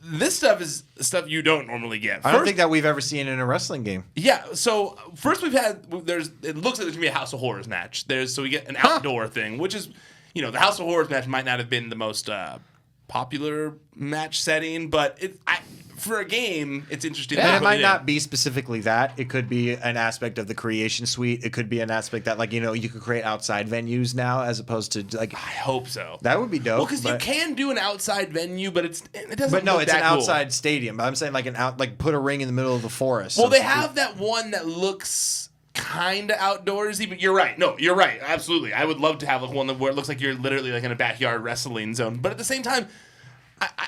This stuff is stuff you don't normally get. I don't think that we've ever seen in a wrestling game. Yeah, so first it looks like there's gonna be a House of Horrors match. So we get an outdoor thing, which is, the House of Horrors match might not have been the most popular match setting, but for a game, it's interesting. And to it put might in. not be specifically that. It could be an aspect of the creation suite. It could be an aspect that, you could create outside venues now as opposed to, I hope so. that would be dope. Well, because you can do an outside venue, but it doesn't. But no, look it's that an cool. outside stadium. I'm saying put a ring in the middle of the forest. Well, they have that one that looks kind of outdoorsy, but you're right. No, you're right. Absolutely. I would love to have one where it looks like you're literally in a backyard wrestling zone. But at the same time,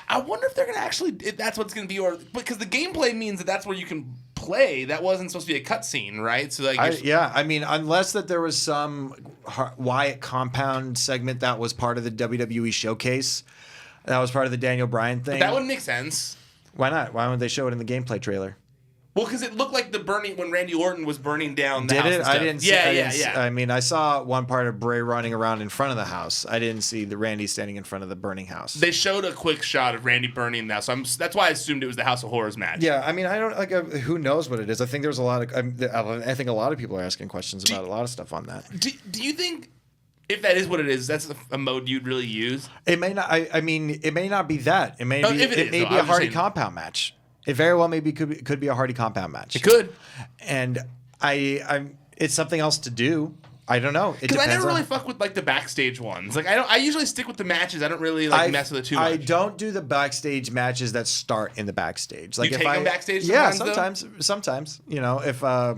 I wonder if they're going to if that's what's going to be, because the gameplay means that's where you can play. That wasn't supposed to be a cutscene, right? So unless that there was some Wyatt compound segment that was part of the WWE showcase, that was part of the Daniel Bryan thing. that wouldn't make sense. Why not? Why wouldn't they show it in the gameplay trailer? Well, because it looked like the burning when Randy Orton was burning down the Did house. it? And stuff. I didn't see. Yeah. I mean, I saw one part of Bray running around in front of the house. I didn't see the Randy standing in front of the burning house. They showed a quick shot of Randy burning the house, so that's why I assumed it was the House of Horrors match. Yeah, I mean, I don't who knows what it is. I think there's a lot of. I think a lot of people are asking questions about a lot of stuff on that. Do you think if that is what it is, that's a mode you'd really use? It may not. I mean, it may not be that. It may be. If it is, may though, be I'm a just Hardy saying- compound match. It very well could be a Hardy compound match. It could. And it's something else to do. I don't know. Because I never really fuck with the backstage ones. I usually stick with the matches. I don't really mess with it too much. I don't do the backstage matches that start in the backstage. You take them backstage Yeah, sometimes, sometimes. If I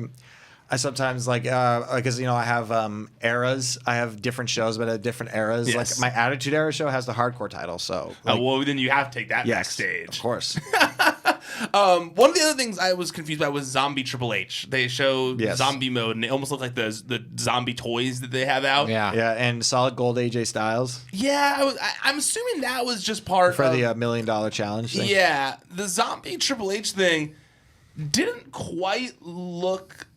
sometimes because I have eras. I have different shows, but at different eras. Yes. Like my Attitude Era show has the hardcore title, so. Well, then you have to take that Yes, backstage. of course. One of the other things I was confused by was Zombie Triple H. They showed Yes. zombie mode, and it almost looked like the zombie toys that they have out. Yeah. Yeah, and Solid Gold AJ Styles Yeah, I'm assuming that was just part for of the $1 Million Challenge thing. Yeah, the Zombie Triple H thing didn't quite look.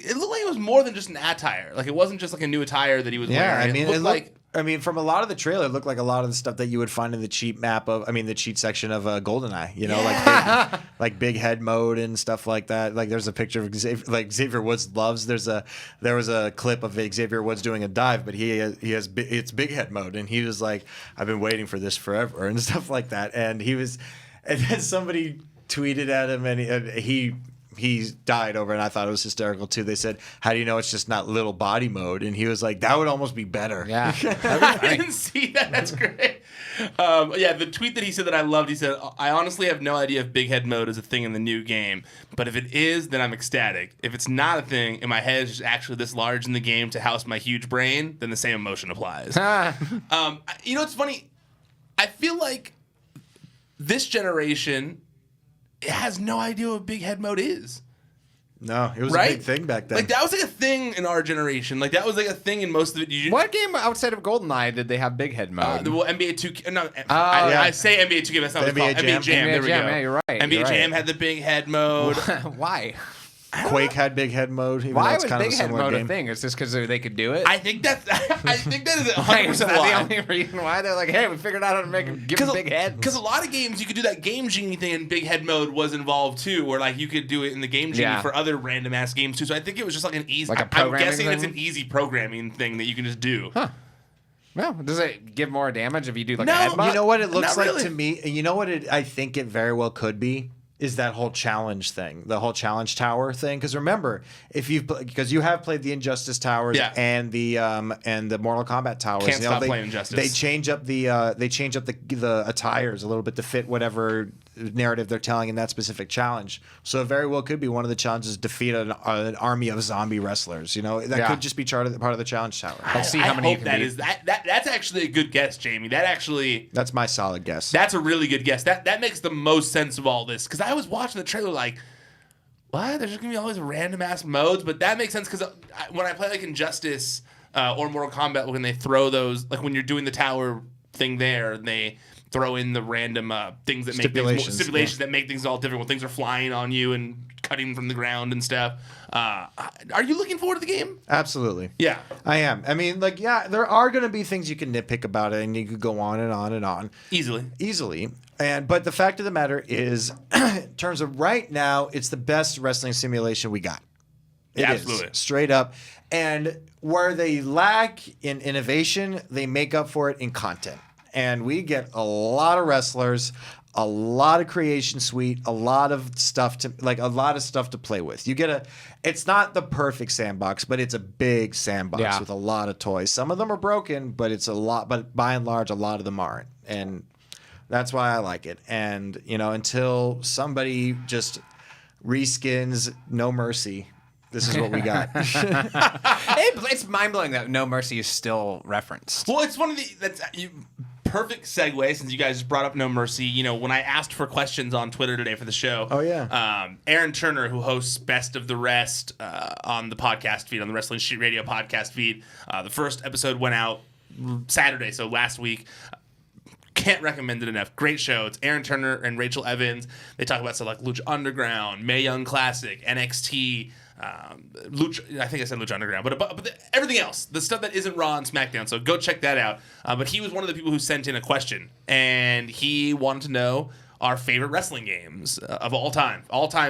It looked like it was more than just an attire. It wasn't just a new attire that he was wearing. it looked from a lot of the trailer, it looked like a lot of the stuff that you would find in the cheat the cheat section of GoldenEye. Like big head mode and stuff like that. Like there's a picture of Xavier Woods loves. There was a clip of Xavier Woods doing a dive, but it's big head mode, and he was like, I've been waiting for this forever and stuff like that. And then somebody tweeted at him, and he died over, and I thought it was hysterical too. They said, "How do you know it's just not little body mode?" And he was like, "That would almost be better." Yeah. I didn't see that. That's great. The tweet that he said that I loved, he said, I honestly have no idea if big head mode is a thing in the new game, but if it is, then I'm ecstatic. If it's not a thing, and my head is just actually this large in the game to house my huge brain, then the same emotion applies. It's funny. I feel like this generation has no idea what big head mode is. No, it was Right? a big thing back then. That was a thing in our generation. That was a thing in most of it. What game outside of GoldenEye did they have big head mode? NBA 2K. No, yeah. I say NBA 2K. That's not what it's NBA called. Jam. NBA Jam. There we go. Yeah, you're right. NBA you're Jam right. had the big head mode. Why? Quake had big head mode. Even though Why it's was kind of big a head similar mode game. a thing? Is this because they could do it? I think that is 100% Like, is that why. the only reason why they're like, hey, we figured out how to make him give him big head? Because a lot of games you could do that Game Genie thing, and big head mode was involved too, where like you could do it in the Game Genie for other random ass games too. So I think it was just like an easy. Like a I'm programming guessing it's thing? an easy programming thing that you can just do. Huh. Well, does it give more damage if you do like No, a headbutt? You know what it looks Not like really. to me? You know what I think it very well could be? Is that whole challenge thing, the whole challenge tower thing? Because remember, because you have played the Injustice towers and the Mortal Kombat towers. Can't stop playing Injustice. They change up the attires a little bit to fit whatever narrative they're telling in that specific challenge. So it very well could be one of the challenges: defeat an army of zombie wrestlers. You know, that could just be part of the challenge tower. Let's see how many you hope can that beat. is that's actually a good guess, Jamie. That's my solid guess. That's a really good guess. That makes the most sense of all this, because I was watching the trailer like, what? There's just gonna be all these random ass modes, but that makes sense because when I play like Injustice or Mortal Kombat, when they throw those, like when you're doing the tower thing there, and they throw in the random things that make stipulations that make things all different when things are flying on you and cutting from the ground and stuff. Are you looking forward to the game? Absolutely. Yeah. I am. I mean, like, yeah, there are going to be things you can nitpick about it, and you could go on and on and on. Easily. But the fact of the matter is, in terms of right now, it's the best wrestling simulation we got. It is, absolutely. straight up. And where they lack in innovation, they make up for it in content. And we get a lot of wrestlers, a lot of creation suite, a lot of stuff to play with. It's not the perfect sandbox, but it's a big sandbox with a lot of toys. Some of them are broken, but but by and large, a lot of them aren't. And that's why I like it. And, until somebody just reskins No Mercy, this is what we got. It's mind-blowing that No Mercy is still referenced. Well, it's one of the perfect segue, since you guys just brought up No Mercy. When I asked for questions on Twitter today for the show. Oh, yeah. Aaron Turner, who hosts Best of the Rest on the podcast feed, on the Wrestling Street Radio podcast feed. The first episode went out Saturday, so last week. Can't recommend it enough. Great show. It's Aaron Turner and Rachel Evans. They talk about stuff like Lucha Underground, Mae Young Classic, NXT, Lucha. I think I said Lucha Underground, but everything else, the stuff that isn't Raw and SmackDown. So go check that out. But he was one of the people who sent in a question, and he wanted to know our favorite wrestling games of all time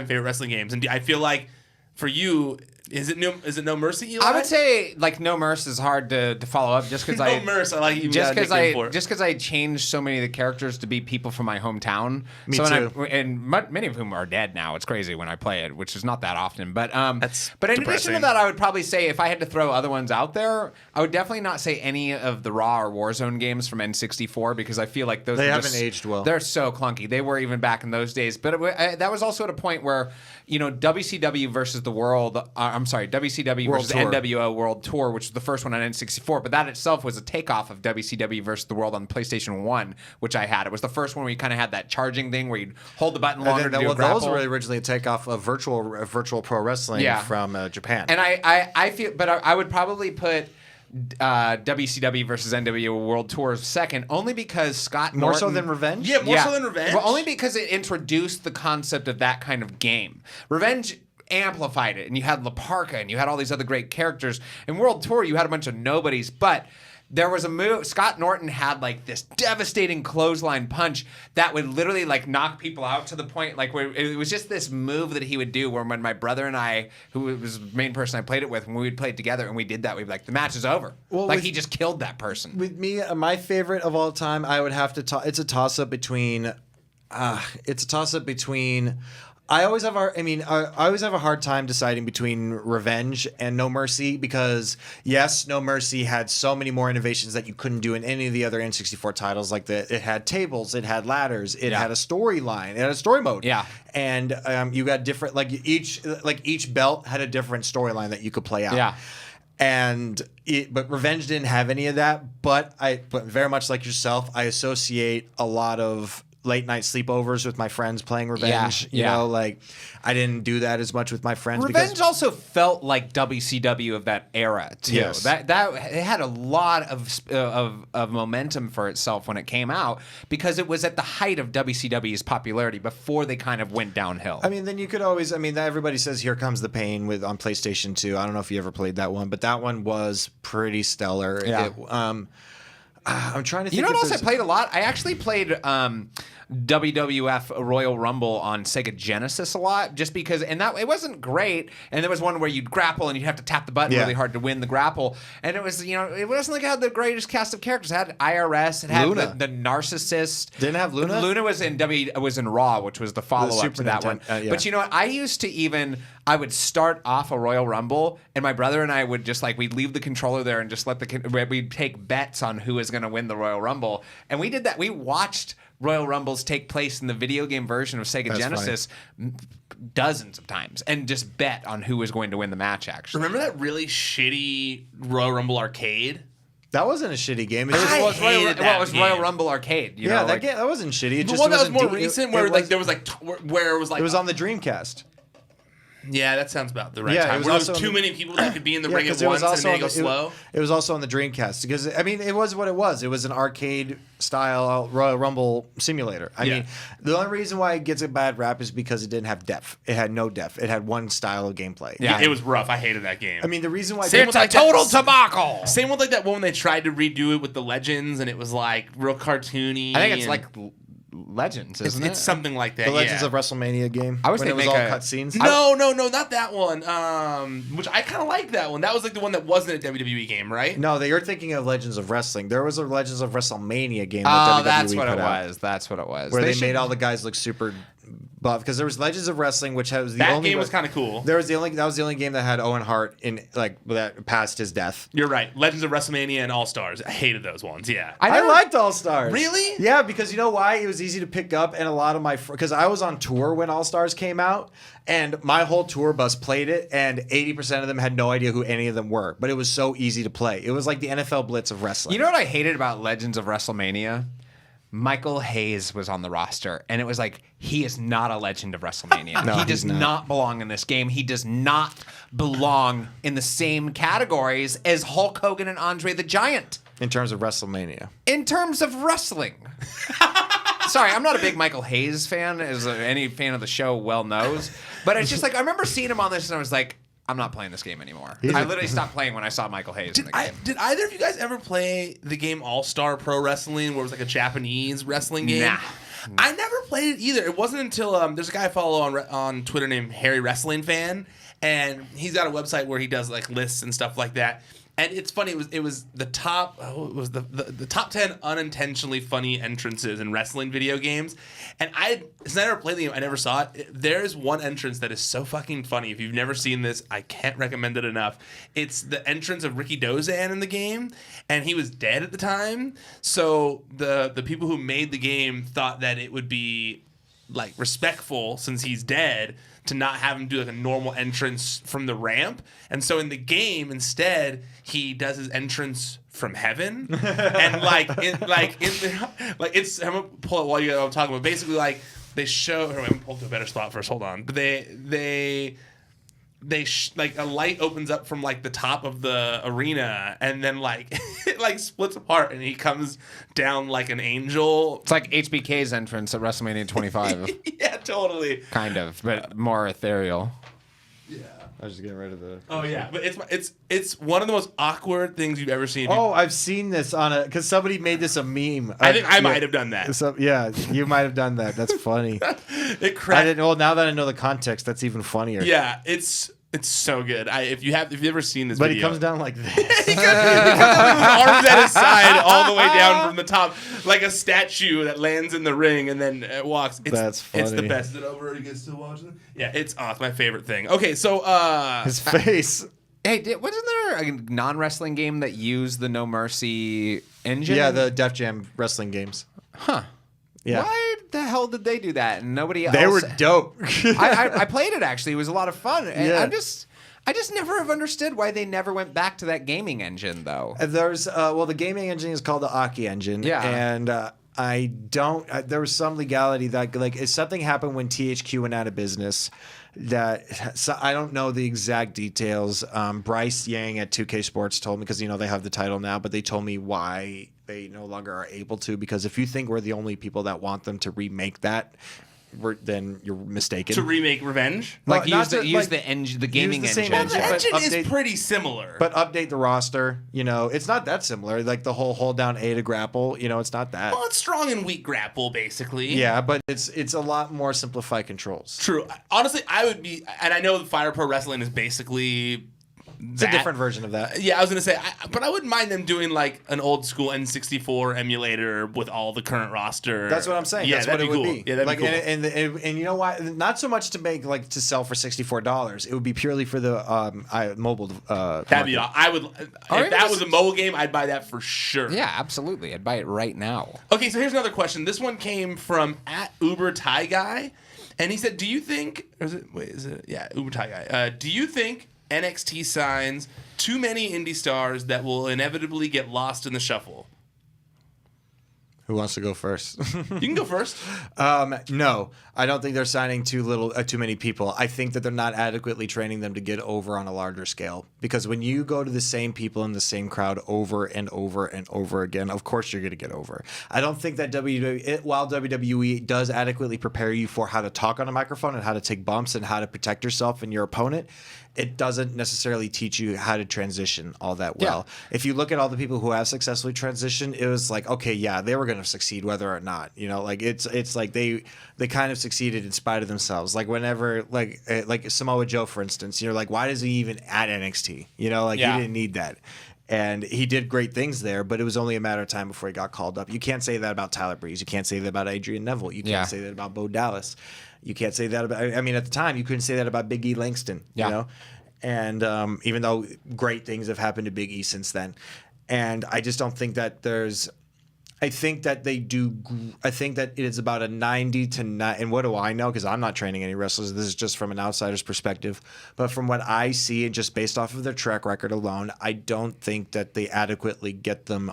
favorite wrestling games. And I feel like for you, is it No Mercy, Eli? I would say like No Mercy is hard to follow up just because No Mercy. I like you. Just because I changed so many of the characters to be people from my hometown. Me too. And many of whom are dead now. It's crazy when I play it, which is not that often. But That's but in addition depressing. to that, I would probably say if I had to throw other ones out there, I would definitely not say any of the Raw or Warzone games from N64 because I feel like those haven't aged well. They're so clunky. They were even back in those days. But that was also at a point where WCW versus the World. WCW World versus Tour. NWO World Tour, which was the first one on N64, but that itself was a takeoff of WCW versus the World on PlayStation 1, which I had. It was the first one where you kind of had that charging thing where you'd hold the button longer to do a grapple. Those were originally a takeoff of virtual pro wrestling from Japan. And I feel, but I would probably put WCW versus NWO World Tour second, only because Scott More Norton, so than Revenge? Yeah, more so than Revenge. Well, only because it introduced the concept of that kind of game. Revenge amplified it, and you had La Parka, and you had all these other great characters. In World Tour, you had a bunch of nobodies, but there was a move. Scott Norton had like this devastating clothesline punch that would literally like knock people out to the point like where it was just this move that he would do. Where when my brother and I, who was the main person I played it with, when we would play it together and we did that, we'd be like, the match is over. Well, he just killed that person. With me, my favorite of all time, I would have to. It's a toss up between. I always have a hard time deciding between Revenge and No Mercy because yes, No Mercy had so many more innovations that you couldn't do in any of the other N64 titles. Like it had tables, it had ladders, it had a storyline, it had a story mode. Yeah. And you got different each belt had a different storyline that you could play out. Yeah. But Revenge didn't have any of that. But very much like yourself, I associate a lot of late night sleepovers with my friends playing Revenge. Yeah, You know, like I didn't do that as much with my friends. Revenge because also felt like WCW of that era too. Yes. That it had a lot of momentum for itself when it came out because it was at the height of WCW's popularity before they kind of went downhill. I mean, then you could always. I mean, everybody says "Here Comes the Pain" on PlayStation 2. I don't know if you ever played that one, but that one was pretty stellar. Yeah. I'm trying to think. You know what if else I there's- played a lot? I actually played WWF Royal Rumble on Sega Genesis a lot, just because, and that it wasn't great. And there was one where you'd grapple and you'd have to tap the button Yeah. really hard to win the grapple. And it was, it wasn't like it had the greatest cast of characters. It had IRS, it had Luna. the narcissist. Didn't it have Luna? Luna was in Raw, which was the follow up Super to that one. Nintendo, yeah. But you know what? I would start off a Royal Rumble, and my brother and I would just we'd leave the controller there and just we'd take bets on who is going to win the Royal Rumble. And we did that. We watched Royal Rumbles take place in the video game version of Sega That's Genesis dozens of times and just bet on who was going to win the match, actually. Remember that really shitty Royal Rumble arcade? That wasn't a shitty game. I hated that It was game. Royal Rumble Arcade. You know, that game that wasn't shitty. It The just one that was wasn't more deep. recent, It where was- there was where it was like it was on the Dreamcast. Yeah, that sounds about the right Yeah, it time. was Where there was also too on the- many people that could be in the ring at 'cause it was once and also they on go the- slow. It was also on the Dreamcast because I mean it was what it was. It was an arcade style Royal Rumble simulator. I Yeah. mean the only reason why it gets a bad rap is because it didn't have depth. It had no depth. It had one style of gameplay. Yeah. It was rough. I hated that game. I mean the reason why Same It's with a like that- total tobacco. Same with like that one when they tried to redo it with the legends and it was like real cartoony. I think it's and like Legends, isn't it? it's something like that. the Legends yeah. of WrestleMania game. I wish when they'd it was make all a- cutscenes. No, not that one. Which I kind of like that one. That was like the one that wasn't a WWE game, right? No, you're thinking of Legends of Wrestling. There was a Legends of WrestleMania game Oh, that WWE that's what it put out, was. That's what it was. where they should- made all the guys look super buff because there was Legends of Wrestling, which was the That only game was kind of cool. That was the only game that had Owen Hart in that past his death. You're right. Legends of WrestleMania and All Stars. I hated those ones. Yeah. I liked All Stars. Really? Yeah, because you know why? It was easy to pick up, and a lot of my because I was on tour when All Stars came out, and my whole tour bus played it, and 80% of them had no idea who any of them were. But it was so easy to play. It was like the NFL Blitz of wrestling. You know what I hated about Legends of WrestleMania? Michael Hayes was on the roster, and it was like, he is not a legend of WrestleMania. No, he he's does not. not belong in this game. He does not belong in the same categories as Hulk Hogan and Andre the Giant in terms of WrestleMania. in terms of wrestling. Sorry, I'm not a big Michael Hayes fan, as any fan of the show well knows. But it's just like, I remember seeing him on this, and I was like, I'm not playing this game anymore. I literally stopped playing when I saw Michael Hayes in the game. Did either of you guys ever play the game All Star Pro Wrestling, where it was like a Japanese wrestling game? Nah. I never played it either. It wasn't until there's a guy I follow on Twitter named Harry Wrestling Fan, and he's got a website where he does like lists and stuff like that. And it's funny. It was the top. It was the top 10 unintentionally funny entrances in wrestling video games. And since I never played the game, I never saw it. There's one entrance that is so fucking funny. If you've never seen this, I can't recommend it enough. It's the entrance of Ricky Dozan in the game, and he was dead at the time. So the people who made the game thought that it would be like respectful since he's dead to not have him do like a normal entrance from the ramp. And so in the game, instead, he does his entrance from heaven. And I'm gonna pull it while I'm talking about. Basically, like they show. I'm gonna pull to a better spot first. Hold on. But they like a light opens up from like the top of the arena, and then like it like splits apart, and he comes down like an angel. It's like HBK's entrance at WrestleMania 25. Yeah, totally. Kind of, but more ethereal. Yeah. I was just getting rid of the. Oh yeah, but it's one of the most awkward things you've ever seen. Oh, I've seen this on because somebody made this a meme. I think I might have done that. So, yeah, you might have done that. That's funny. It I cracked. didn't. Well, now that I know the context, that's even funnier. Yeah, it's so good. If you've ever seen this But video, he comes down like this. he comes up with his arms at his side all the way down from the top, like a statue that lands in the ring and then walks. That's It's the funny. best. Is it over? Are you guys still watching? Yeah, it's my favorite thing. Okay, so His face. Hey, wasn't there a non-wrestling game that used the No Mercy engine? Yeah, the Def Jam wrestling games. Huh. Yeah. Why the hell did they do that? And nobody else. They were dope. I played it actually. It was a lot of fun. And Yeah. I just never have understood why they never went back to that gaming engine though. There's the gaming engine is called the Aki engine. Yeah. And I don't. There was some legality that, like, if something happened when THQ went out of business, so I don't know the exact details. Bryce Yang at 2K Sports told me, because they have the title now, but they told me why they no longer are able to. Because if you think we're the only people that want them to remake that, then you're mistaken. To remake Revenge? Like use the gaming engine. Well, the engine is pretty similar. But update the roster. It's not that similar. Like the whole hold down A to grapple. It's not that. Well, it's strong and weak grapple, basically. Yeah, but it's a lot more simplified controls. True. Honestly, I would be, and I know Fire Pro Wrestling is basically It's a different version of that. Yeah, I was going to say, but I wouldn't mind them doing like an old school N64 emulator with all the current roster. That's what I'm saying. Yeah, That's what it would be. Yeah, that'd like, be cool. And you know why? Not so much to make, like, to sell for $64. It would be purely for the mobile. That'd be. I would. If that was a mobile game, I'd buy that for sure. Yeah, absolutely. I'd buy it right now. Okay, so here's another question. This one came from @UberTieGuy, and he said, "Do you think? UberTieGuy. Do you think NXT signs too many indie stars that will inevitably get lost in the shuffle?" Who wants to go first? You can go first. No, I don't think they're signing too many people. I think that they're not adequately training them to get over on a larger scale. Because when you go to the same people in the same crowd over and over and over again, of course you're going to get over. I don't think that while WWE does adequately prepare you for how to talk on a microphone and how to take bumps and how to protect yourself and your opponent, it doesn't necessarily teach you how to transition all that well. Yeah. If you look at all the people who have successfully transitioned, it was like, okay, yeah, they were going to succeed whether or not. Like it's like they kind of succeeded in spite of themselves. Like whenever, like Samoa Joe, for instance, you're like, why does he even at NXT? He didn't need that. And he did great things there, but it was only a matter of time before he got called up. You can't say that about Tyler Breeze. You can't say that about Adrian Neville. You can't say that about Bo Dallas. You can't say that about, at the time, you couldn't say that about Big E Langston, And even though great things have happened to Big E since then. And I just don't think that I think that it is about a 90 to 9. And what do I know? Because I'm not training any wrestlers. This is just from an outsider's perspective. But from what I see, and just based off of their track record alone, I don't think that they adequately get them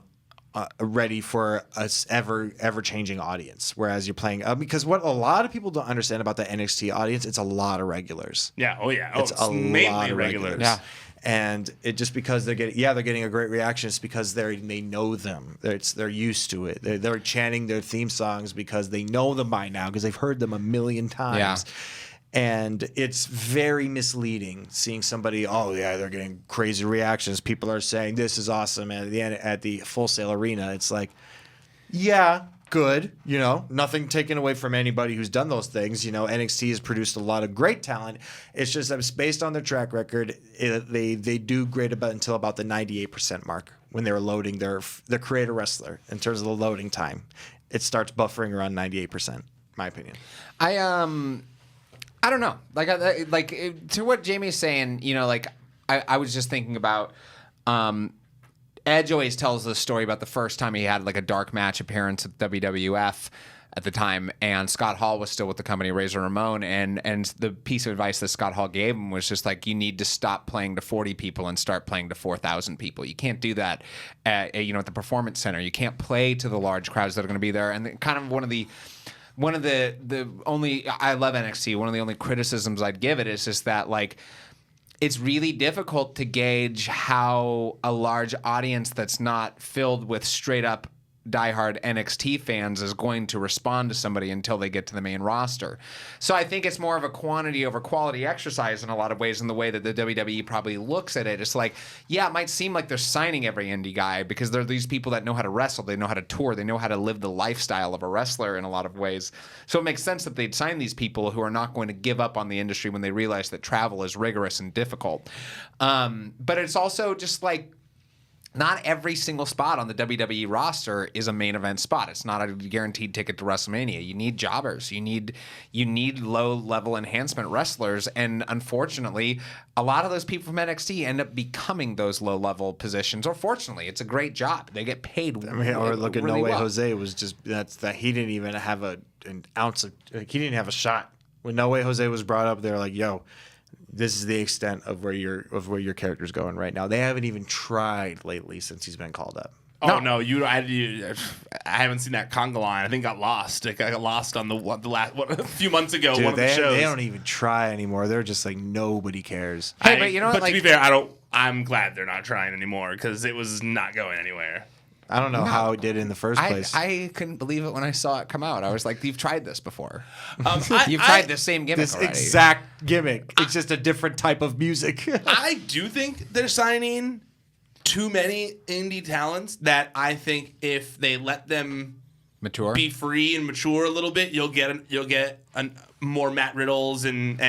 ready for a ever changing audience. Whereas you're playing because what a lot of people don't understand about the NXT audience, it's a lot of regulars. Yeah. Oh yeah. It's a mainly lot of regulars. Yeah. And it just because they're getting a great reaction. It's because they know them. They're used to it. They're chanting their theme songs because they know them by now because they've heard them a million times. Yeah. And it's very misleading seeing somebody, they're getting crazy reactions. People are saying this is awesome. And at the Full Sail Arena, it's like, yeah, good. Nothing taken away from anybody who's done those things. NXT has produced a lot of great talent. It's just that based on their track record, they do great until about the 98% mark when they were loading their creator wrestler in terms of the loading time. It starts buffering around 98%, my opinion. I don't know. To what Jamie's saying, I was just thinking about Edge always tells the story about the first time he had like a dark match appearance at WWF at the time, and Scott Hall was still with the company, Razor Ramon, and the piece of advice that Scott Hall gave him was just like, you need to stop playing to 40 people and start playing to 4,000 people. You can't do that at the Performance Center. You can't play to the large crowds that are going to be there. And kind of one of the only, I love NXT. One of the only criticisms I'd give it is just that, like, it's really difficult to gauge how a large audience that's not filled with straight up diehard NXT fans is going to respond to somebody until they get to the main roster. So I think it's more of a quantity over quality exercise in a lot of ways, in the way that the WWE probably looks at it. It's like, yeah, it might seem like they're signing every indie guy because they're these people that know how to wrestle, they know how to tour, they know how to live the lifestyle of a wrestler in a lot of ways. So it makes sense that they'd sign these people who are not going to give up on the industry when they realize that travel is rigorous and difficult. But it's also just like, not every single spot on the WWE roster is a main event spot. It's not a guaranteed ticket to WrestleMania. You need jobbers. You need low-level enhancement wrestlers. And unfortunately, a lot of those people from NXT end up becoming those low-level positions. Or fortunately, it's a great job. They get paid or look at really No Way well. Jose was just that he didn't even have an ounce of he didn't have a shot. When No Way Jose was brought up, they're like, yo, this is the extent of where your character's going right now. They haven't even tried lately since he's been called up. Oh no, I haven't seen that conga line. I think got lost. It got lost on the last a few months ago. Dude, one of the shows. they don't even try anymore. They're just like nobody cares. Hey, but you know what? But to be fair, I'm glad they're not trying anymore because it was not going anywhere. I don't know how it did in the first place. I couldn't believe it when I saw it come out. I was like, you've tried this before. You've I- tried the same gimmick this already. exact gimmick. It's just a different type of music. I do think they're signing too many indie talents that I think if they let them Mature. be free and mature a little bit, you'll get more Matt Riddles and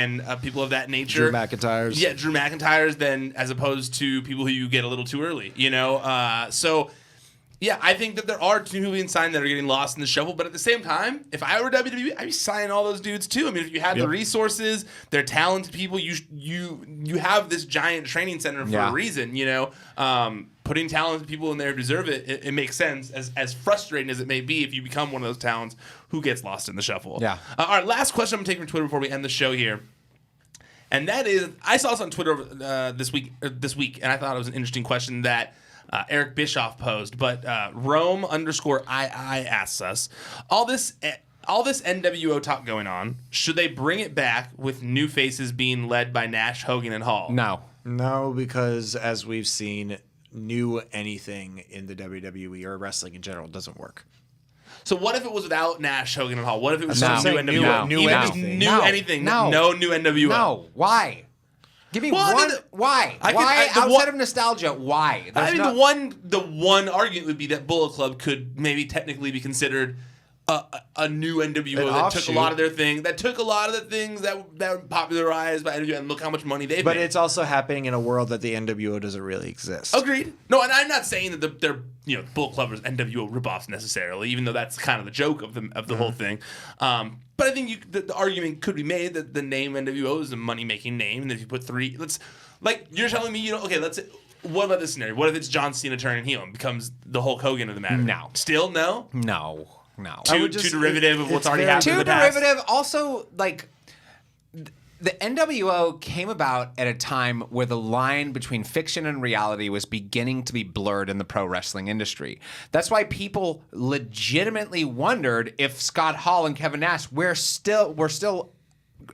people of that nature. Drew McIntyre's. Yeah, Drew McIntyre's than as opposed to people who you get a little too early. So. Yeah, I think that there are two people being signed that are getting lost in the shuffle, but at the same time, if I were WWE, I'd be signing all those dudes too. I mean, if you have the resources, they're talented people. You have this giant training center for a reason. Putting talented people in there who deserve it. It makes sense. As frustrating as it may be, if you become one of those talents who gets lost in the shuffle. Yeah. All right, last question I'm gonna take from Twitter before we end the show here. And that is, I saw this on Twitter this week, and I thought it was an interesting question that Eric Bischoff posed. But Rome_II asks us, all this NWO talk going on, should they bring it back with new faces being led by Nash, Hogan, and Hall? No, because as we've seen, new anything in the WWE or wrestling in general doesn't work. So what if it was without Nash, Hogan, and Hall? What if it was No. some new NWO? New Even anything. new anything. No new NWO. No. Why? Give me Well, I one. mean, Why? I could- Why? the Outside one- of nostalgia, why? I There's mean, the one argument would be that Bullet Club could maybe technically be considered a new NWO An that took offshoot. a lot of their thing, that took a lot of the things that were popularized by NWO, and look how much money they've But made. it's also happening in a world that the NWO doesn't really exist. Agreed. No, and I'm not saying that they're Bullet Club or NWO ripoffs necessarily, even though that's kind of the joke of the whole thing. But I think the argument could be made that the name NWO is a money making name, and if you put three, you're telling me what about this scenario? What if it's John Cena turning heel and becomes the Hulk Hogan of the matter? No. Still no. No. Too derivative of what's already happened in Too the past. derivative. Also, the NWO came about at a time where the line between fiction and reality was beginning to be blurred in the pro wrestling industry. That's why people legitimately wondered if Scott Hall and Kevin Nash were still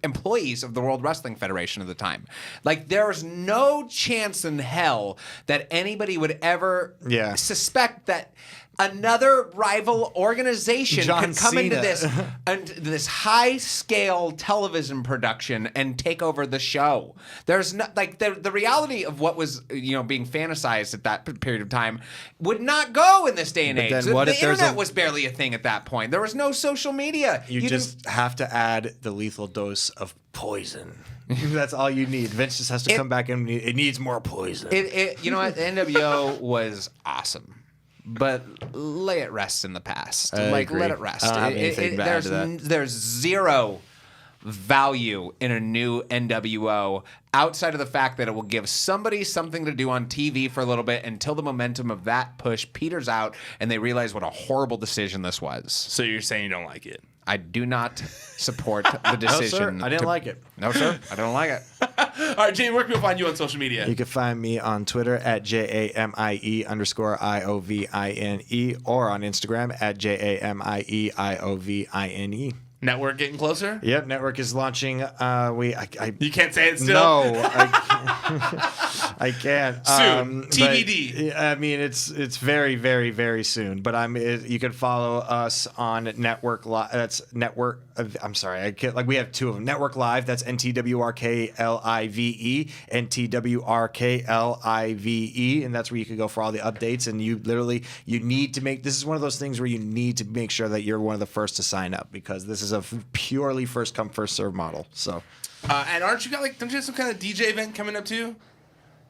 employees of the World Wrestling Federation at the time. There was no chance in hell that anybody would ever suspect that another rival organization John could come into Cena. this high-scale television production and take over the show. There's not the reality of what was being fantasized at that period of time would not go in this day and age. then what the if there's internet a- was barely a thing at that point. There was no social media. You just have to add the lethal dose of poison. That's all you need. Vince just has to come back and it needs more poison. you know what? The NWO was awesome. But lay it rest in the past. I agree. Let it rest. I don't have anything to add to that. There's zero value in a new NWO outside of the fact that it will give somebody something to do on TV for a little bit until the momentum of that push peters out and they realize what a horrible decision this was. So you're saying you don't like it? I do not support the decision. I didn't like it. No, sir. I don't like it. All right, Jamie, where can we find you on social media? You can find me on Twitter at JAMIE_IOVINE or on Instagram at JAMIEIOVINE. Network getting closer? Yep, network is launching. You can't say it still? No, I can't. Soon. But, TBD. I mean, it's very, very, very soon. But you can follow us on Network Live. That's Network. I'm sorry, I can't. We have two of them. Network Live. That's NTWRKLIVE, NTWRKLIVE, and that's where you can go for all the updates. And you need to make. This is one of those things where you need to make sure that you're one of the first to sign up because this is a purely first come first serve model. So. And don't you have some kind of DJ event coming up too?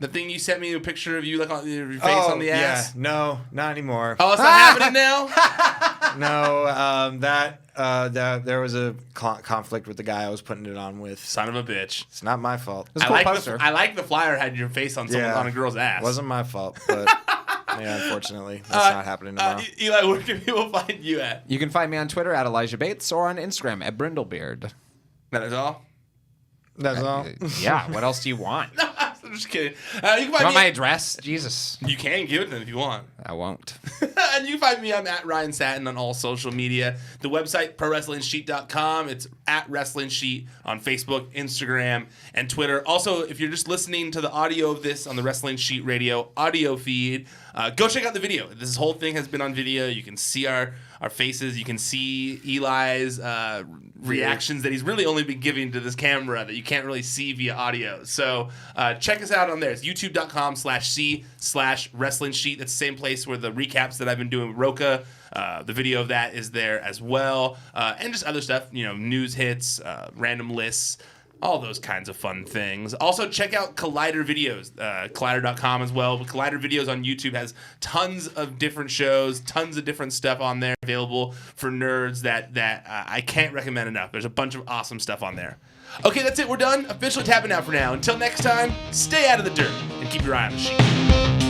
The thing you sent me a picture of you on your face on the ass. Yeah. No, not anymore. Oh, it's not happening now. No, there was a conflict with the guy I was putting it on with. Son of a bitch. It's not my fault. It's a cool poster. I like the flyer had your face on on a girl's ass. Wasn't my fault, but yeah, unfortunately, that's not happening tomorrow. Eli, where can people find you at? You can find me on Twitter at Elijah Bates or on Instagram at Brindlebeard. That is all. That's all. Yeah, what else do you want? I'm just kidding. You can find Want me. my address? Jesus. You can give it to them if you want. I won't. And you can find me. I'm at Ryan Satin on all social media. The website, ProWrestlingSheet.com. It's at Wrestling Sheet on Facebook, Instagram, and Twitter. Also, if you're just listening to the audio of this on the Wrestling Sheet Radio audio feed, go check out the video. This whole thing has been on video. You can see our faces. You can see Eli's reactions that he's really only been giving to this camera that you can't really see via audio. So check us out on there. It's youtube.com/c/wrestling sheet. That's the same place where the recaps that I've been doing with Roca. The video of that is there as well. And just other stuff, news hits, random lists, all those kinds of fun things. Also, check out Collider Videos, Collider.com as well. But Collider Videos on YouTube has tons of different shows, tons of different stuff on there available for nerds that I can't recommend enough. There's a bunch of awesome stuff on there. Okay, that's it. We're done. Officially tapping out for now. Until next time, stay out of the dirt and keep your eye on the sheet.